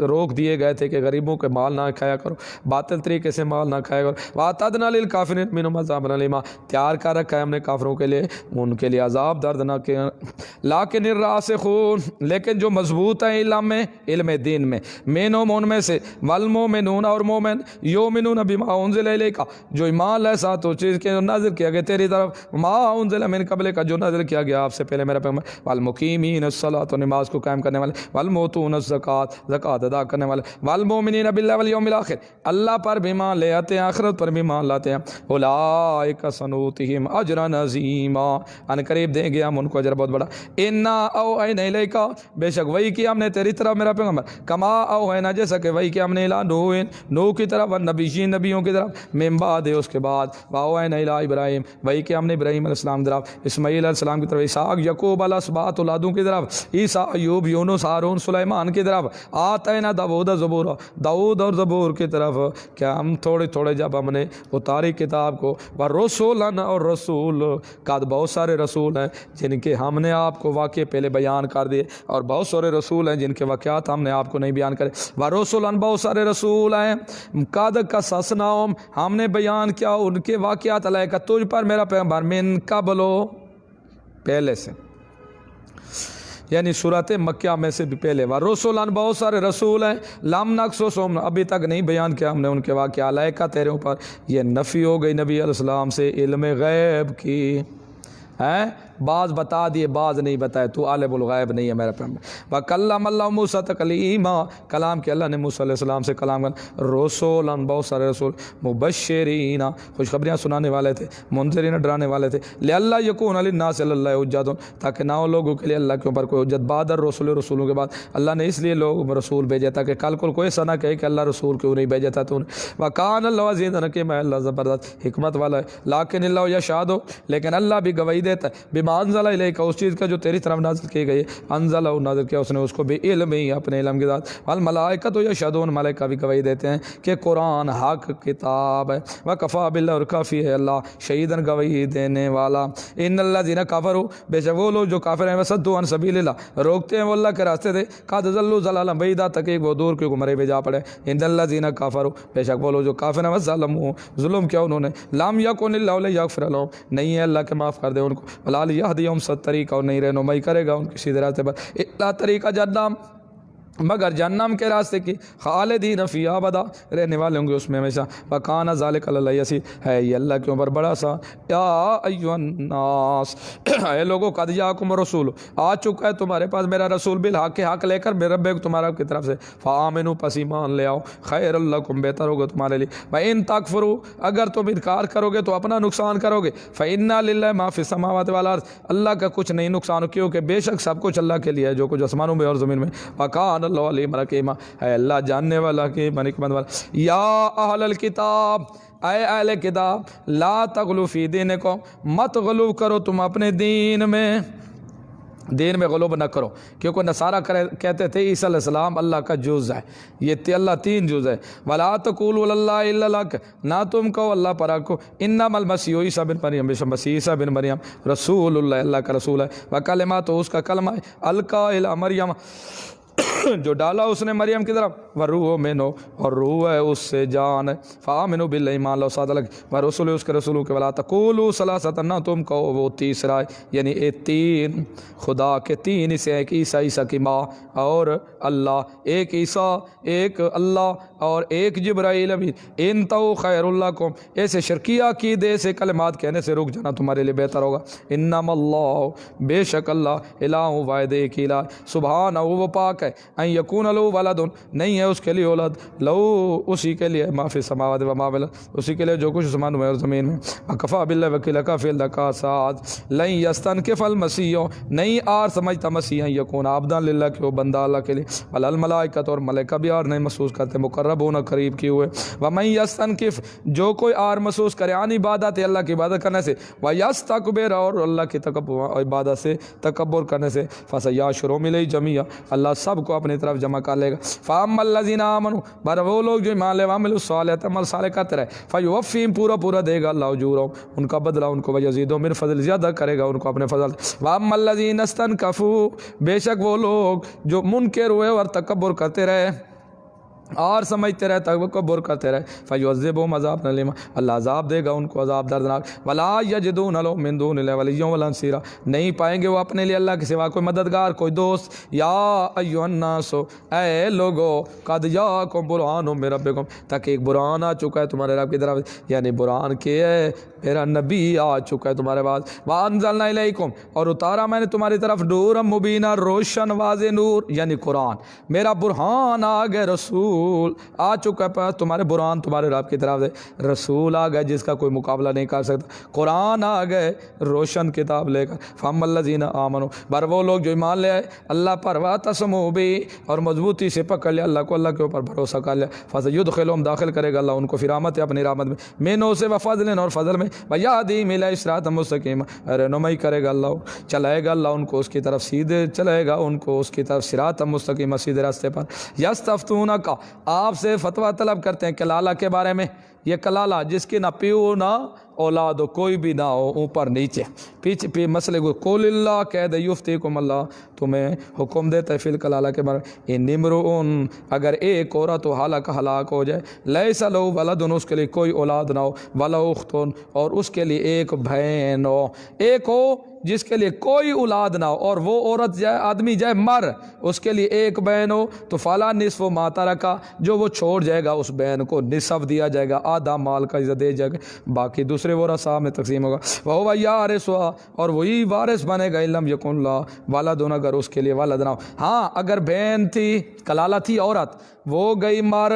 روک دیے گئے تھے کہ غریبوں کے مال نہ کھایا کرو، باطل طریقے سے مال نہ کھایا کرو، وَأَعْتَدْنَا لِلْكَافِرِينَ مِنْهُمْ عَذَابًا أَلِيمًا، تیار کر رکھا ہے ہم نے کافروں کے لیے، ان کے لیے عذاب دردناک۔ لیکن الراسخون لیکن جو مضبوط ہیں علم دین میں، مینہم ان میں سے، والمومنون اور مومن، یؤمنون بما انزل الیک جو ایمان لائے ساتھ اس چیز کے نازل کیا گیا تیری طرف، ما انزل من قبل کا جو نازل کیا گیا آپ سے پہلے میرا پیغمبر، والمقیمین الصلاۃ نماز کو قائم کرنے والے، والموتون الزکات زکات ادا کرنے والے، والمؤمنین باللہ والیوم الاخر اللہ پر بھی ایمان لے آتے ہیں، آخرت پر بھی ایمان لاتے ہیں، اولئک سنؤتیہم اجرا عظیما ان قریب دیں گے ہم ان کو اجر بہت بڑا، انا اوحینا الیک بے شک وہی کیا ہم نے تیری طرف میرا پیغمبر، کما اوحینا جیسا کہ وہی کیا ہم نے الی نوح کی طرف، والنبیین نبیوں کی طرف، من بعد اس کے بعد، واوحینا الی ابراہیم وہی کیا ہم نے ابراہیم علیہ السلام کی طرف، اسماعیل علیہ السلام کی طرف، اسحاق یعقوب الاسباط اولادوں کی طرف، عیسیٰ ایوب یونس ہارون سلیمان کی طرف، آتینا داؤد زبور داؤد اور زبور کی طرف، کیا ہم تھوڑے تھوڑے جب ہم نے اتاری کتاب کو، ورسولاً اور رسول کا بہت سارے رسول ہیں جن کے ہم نے آپ کو واقع پہلے بیان کر دیے، اور بہت سارے رسول ہیں جن کے واقعات ہم نے آپ کو نہیں بیان کرے، ورسولاً بہت سارے رسول ہیں، قد قصصناہم ہم نے بیان کیا ان کے واقعات علیک تجھ پر میرا پیغمبر، من قبل پہلے سے، یعنی صورت مکہ میں سے بھی پہلے، ورسولاً بہت سارے رسول ہیں، لم نقصصہم ابھی تک نہیں بیان کیا ہم نے ان کے واقعہ علیک تیرے اوپر، یہ نفی ہو گئی نبی علیہ السلام سے علم غیب کی، ہیں بعض بتا دیے بعض نہیں بتائے، تو عالم الغیب نہیں ہے میرا پیغمبر، وکلم اللہ موسیٰ تکلیما کلام کیا اللہ نے موسیٰ علیہ السلام سے کلام کر، رسولاً بہت سارے رسول، مبشرین خوشخبریاں سنانے والے تھے، منذرین ڈرانے والے تھے، لئلا یکون للناس علی اللہ حجۃ تاکہ نہ ہو لوگوں کے لیے اللہ کے اوپر کوئی حجت بعد الرسول رسولوں کے بعد، اللہ نے اس لیے لوگ رسول بھیجا تاکہ کل کو کوئی ایسا نہ کہے کہ اللہ رسول کیوں نہیں بھیجا تھا تو نے، وکان اللہ عزیزا حکیما اللہ زبردست حکمت والا ہے، لیکن اللہ یشہد لیکن اللہ بھی گواہی دیتا ہے، انزل الیک اس چیز کا جو تیری طرف نازل کی گئی ہے، انزل نازل کیا اس نے اس کو بھی علم ہی اپنے علم کے ساتھ، والملائکۃ یشہدون ملائکہ بھی گواہی دیتے ہیں کہ قرآن حق کتاب ہے، وکفی باللہ اور کافی ہے اللہ شہیداً گواہی دینے والا، ان الذین کفروا بے شک وہ لوگ جو کافر ہیں، وصدوا عن سبیل اللہ روکتے ہیں وہ اللہ کے راستے سے، قد ضلوا ضلالا بعیدا تک وہ دور کے گمراہی میں جا پڑے، ان الذین کفروا بے شک وہ لوگ جو کافر ہیں، وظلموا ظلم کیا انہوں نے، لم یکن اللہ لیغفر لهم نہیں ہے اللہ کے معاف کر دے ان کو، ولا لیہدیہم طریقہ اور نہیں رہنمائی کرے گا ان کی سیدھے راستے پر، الا طریقہ جہنم مگر جہنم کے راستے کی، خالدین فیہا ابدا رہنے والے ہوں گے اس میں ہمیشہ، وکان ذالک علی اللہ یسیر ہے یہ اللہ کے اوپر بڑا سا، یا ایھا الناس اے لوگوں قد جاءکم رسول آ چکا ہے تمہارے پاس میرا رسول بالحق حق لے کر میرے رب تمہارا کی طرف سے، فآمنوا پس ایمان لے آؤ، خیر لکم بہتر ہوگا تمہارے لیے، وان تکفروا اگر تم انکار کرو گے تو اپنا نقصان کرو گے، فإن للہ ما فی السماوات والارض اللہ کا کچھ نہیں نقصان کیونکہ بے شک سب کچھ اللہ کے لیے ہے جو کچھ آسمانوں میں اور زمین میں، وکان اللہ علیم حکیما ہے اللہ جاننے والا کہ حکمت والا، یا اہل الکتاب اے اہل کتاب لا تغلوا فی دینکم مت غلو کرو تم اپنے دین میں، دین میں غلوب نہ کرو، کیونکہ نصارہ کہتے تھے عیسیٰ علیہ السلام اللہ کا جز ہے، یہ اللہ تین جز ہے، ولا تقولوا علی اللہ الا الحق نہ تم کہو اللہ پر حق کو، انما المسیح عیسیٰ بن مریم بے شک مسیح عیسیٰ بن مریم رسول اللہ اللہ کا رسول ہے، وکلمات اس کا کلمہ ہے، القا الی مریم جو ڈالا اس نے مریم کی طرف، وروح منہ اور روح ہے اس سے جان ہے، فآمنوا باللہ ایمان لو ساتھ لگ ورسول اس کے رسولوں کے، ولا تقولوا ثلاثۃ نہ تم کہو وہ تیسرا ہے، یعنی تین خدا کے تین اسے ایک عیسیٰ عیسیٰ کی ماں اور اللہ، ایک عیسیٰ ایک اللہ اور ایک جبرائیل امین، انتہوا خیر لکم ایسے شرکیہ عقیدے سے کلمات کہنے سے رک جانا تمہارے لیے بہتر ہوگا، انما اللہ بے شک اللہ الہ واحد ایک الہ سبحانہ وہ پاک ہے، ان یکون لہ ولد نہیں ہے اس کے لیے اولاد، لہو اسی کے لیے ما فی السماوات و ما فی الارض اسی کے لیے جو کچھ آسمانوں میں اور زمین میں، وکفی باللہ وکیلا کافی اللہ کا ساتھ، لن یستنکف المسیح نہیں آر سمجھتا مسیح یکون عبدا للہ کہ وہ بندہ اللہ کے لیے، ولا الملائکۃ اور ملائکہ بھی آر نہیں محسوس کرتے، مقربون قریب کیے ہوئے، ومن یستنکف جو کوئی آر محسوس کرے عن عبادت اللہ کی عبادت کرنے سے، ویستکبر اور اللہ کی عبادت سے تکبر کرنے سے، فسیحشرهم الیہ جمیعا اللہ سب کو اپنی طرف جمع کر لے گا، فاما الذین آمنوا بر وہ لوگ جو ایمان لے وعملوا الصالحات عمل صالح کرتے رہے، فیوفیہم پورا پورا دے گا اللہ اجورہم ان کا بدلہ ان کو، ویزیدہم من فضل زیادہ کرے گا ان کو اپنے فضل، واما الذین استنکفوا بے شک وہ لوگ جو منکر ہوئے اور تکبر کرتے رہے، اور سمجھتے رہے تکبر کرتے رہے فیعذبہم عذابا الیما اللہ عذاب دے گا ان کو عذاب دردناک ولا یجدون لهم من دون اللہ ولیا ولا نصیرا نہیں پائیں گے وہ اپنے لیے اللہ کے سوا کوئی مددگار کوئی دوست یا ایھا الناس اے لوگو قد جاءکم برہان من ربکم تک ایک برہان آ چکا ہے تمہارے رب کی طرف یعنی برہان کے ہے میرا نبی آ چکا ہے تمہارے پاس وانزلنا الیکم اور اتارا میں نے تمہاری طرف نورا مبینہ روشن واضح نور یعنی قرآن میرا برہان آ گئے رسول آ چکا ہے پاس تمہارے برہان تمہارے رب کی طرف سے رسول آ گئے جس کا کوئی مقابلہ نہیں کر سکتا قرآن آ گئے روشن کتاب لے کر فَأَمَّا الَّذِينَ آمَنُوا بر وہ لوگ جو ایمان لے آئے اللہ پر وَاعْتَصَمُوا بِهِ اور مضبوطی سے پکڑ لیا اللہ کو اللہ کے اوپر بھروسہ کر لیا فَسَيُدْخِلُهُمْ داخل کرے گا اللہ ان کو پھر رحمت اپنی رحمت میں مِنْهُ سے وَفَضْلٍ اور فضل میں وَيَهْدِيهِمْ إِلَىٰ صِرَاطٍ مُسْتَقِيمٍ رہنمائی کرے گا اللہ چلائے گا اللہ ان کو اس کی طرف سیدھے چلائے گا ان کو اس کی طرف صراط مستقیم سیدھے راستے پر یستفتونک آپ سے فتویٰ طلب کرتے ہیں کلالہ کے بارے میں یہ کلالہ جس کی نہ پیو نہ اولاد ہو کوئی بھی نہ ہو اوپر نیچے پیچھے مسئلے کو قول اللہ کہہ دے یفتیکم اللہ تمہیں حکم دیتا ہے فی الکلالہ کے بارے میں ان امرؤن اگر ایک عورت ہو ہلاک ہو جائے لیس لہو ولد اس کے لیے کوئی اولاد نہ ہو ولہو اخت اور اس کے لیے ایک بہن ہو ایک ہو جس کے لیے کوئی اولاد نہ ہو اور وہ عورت جائے آدمی جائے مر اس کے لیے ایک بہن ہو تو فلا نصف ما ترکا جو وہ چھوڑ جائے گا اس بہن کو نصف دیا جائے گا آدھا مال کا دے جائے گا باقی دوسرے ورثاء میں تقسیم ہوگا وہو یارثھا اور وہی وارث بنے گا لم یکن لہ ولد اگر اس کے لیے ولد نہ ہو ہاں اگر بہن تھی کلالہ تھی عورت وہ گئی مر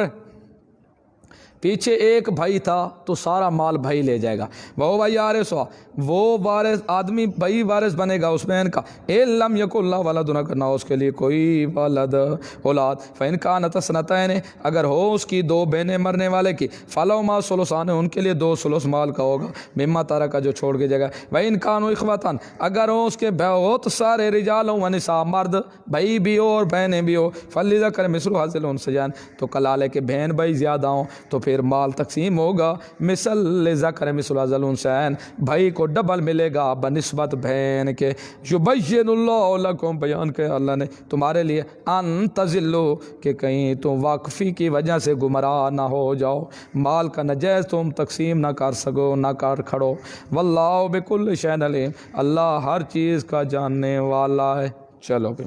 پیچھے ایک بھائی تھا تو سارا مال بھائی لے جائے گا وہو یارثھا وہ وارث آدمی بھائی وارث بنے گا اس بہن کا لم یکن لہ ولد اگر نہ اس کے لیے کوئی ولد اولاد فإن کانت اثنتین اگر ہو اس کی دو بہنیں مرنے والے کی فلہما ثلثان ان کے لیے 2 ثلث مال کا ہوگا مما ترک جو چھوڑ کے جائے گا وإن کانوا اخوة اگر ہو اس کے بہت سارے رجال و نساء مرد بھائی بھی ہو اور بہنیں بھی ہو فلذکر مثل حظ الانثیین تو کلالے کے بہن بھائی زیادہ ہوں تو پھر مال تقسیم ہوگا مثل ذکر مثل حظ الانثیین بھائی کو ڈبل ملے گا بنسبت بہن کے یبین اللہ لکم بیان کہ اللہ نے تمہارے لیے ان تضلوا کہ کہیں تم واقفی کی وجہ سے گمراہ نہ ہو جاؤ مال کا نجائز تم تقسیم نہ کر سکو نہ کر کھڑو واللہ بکل شیء علیم اللہ ہر چیز کا جاننے والا ہے چلو بھی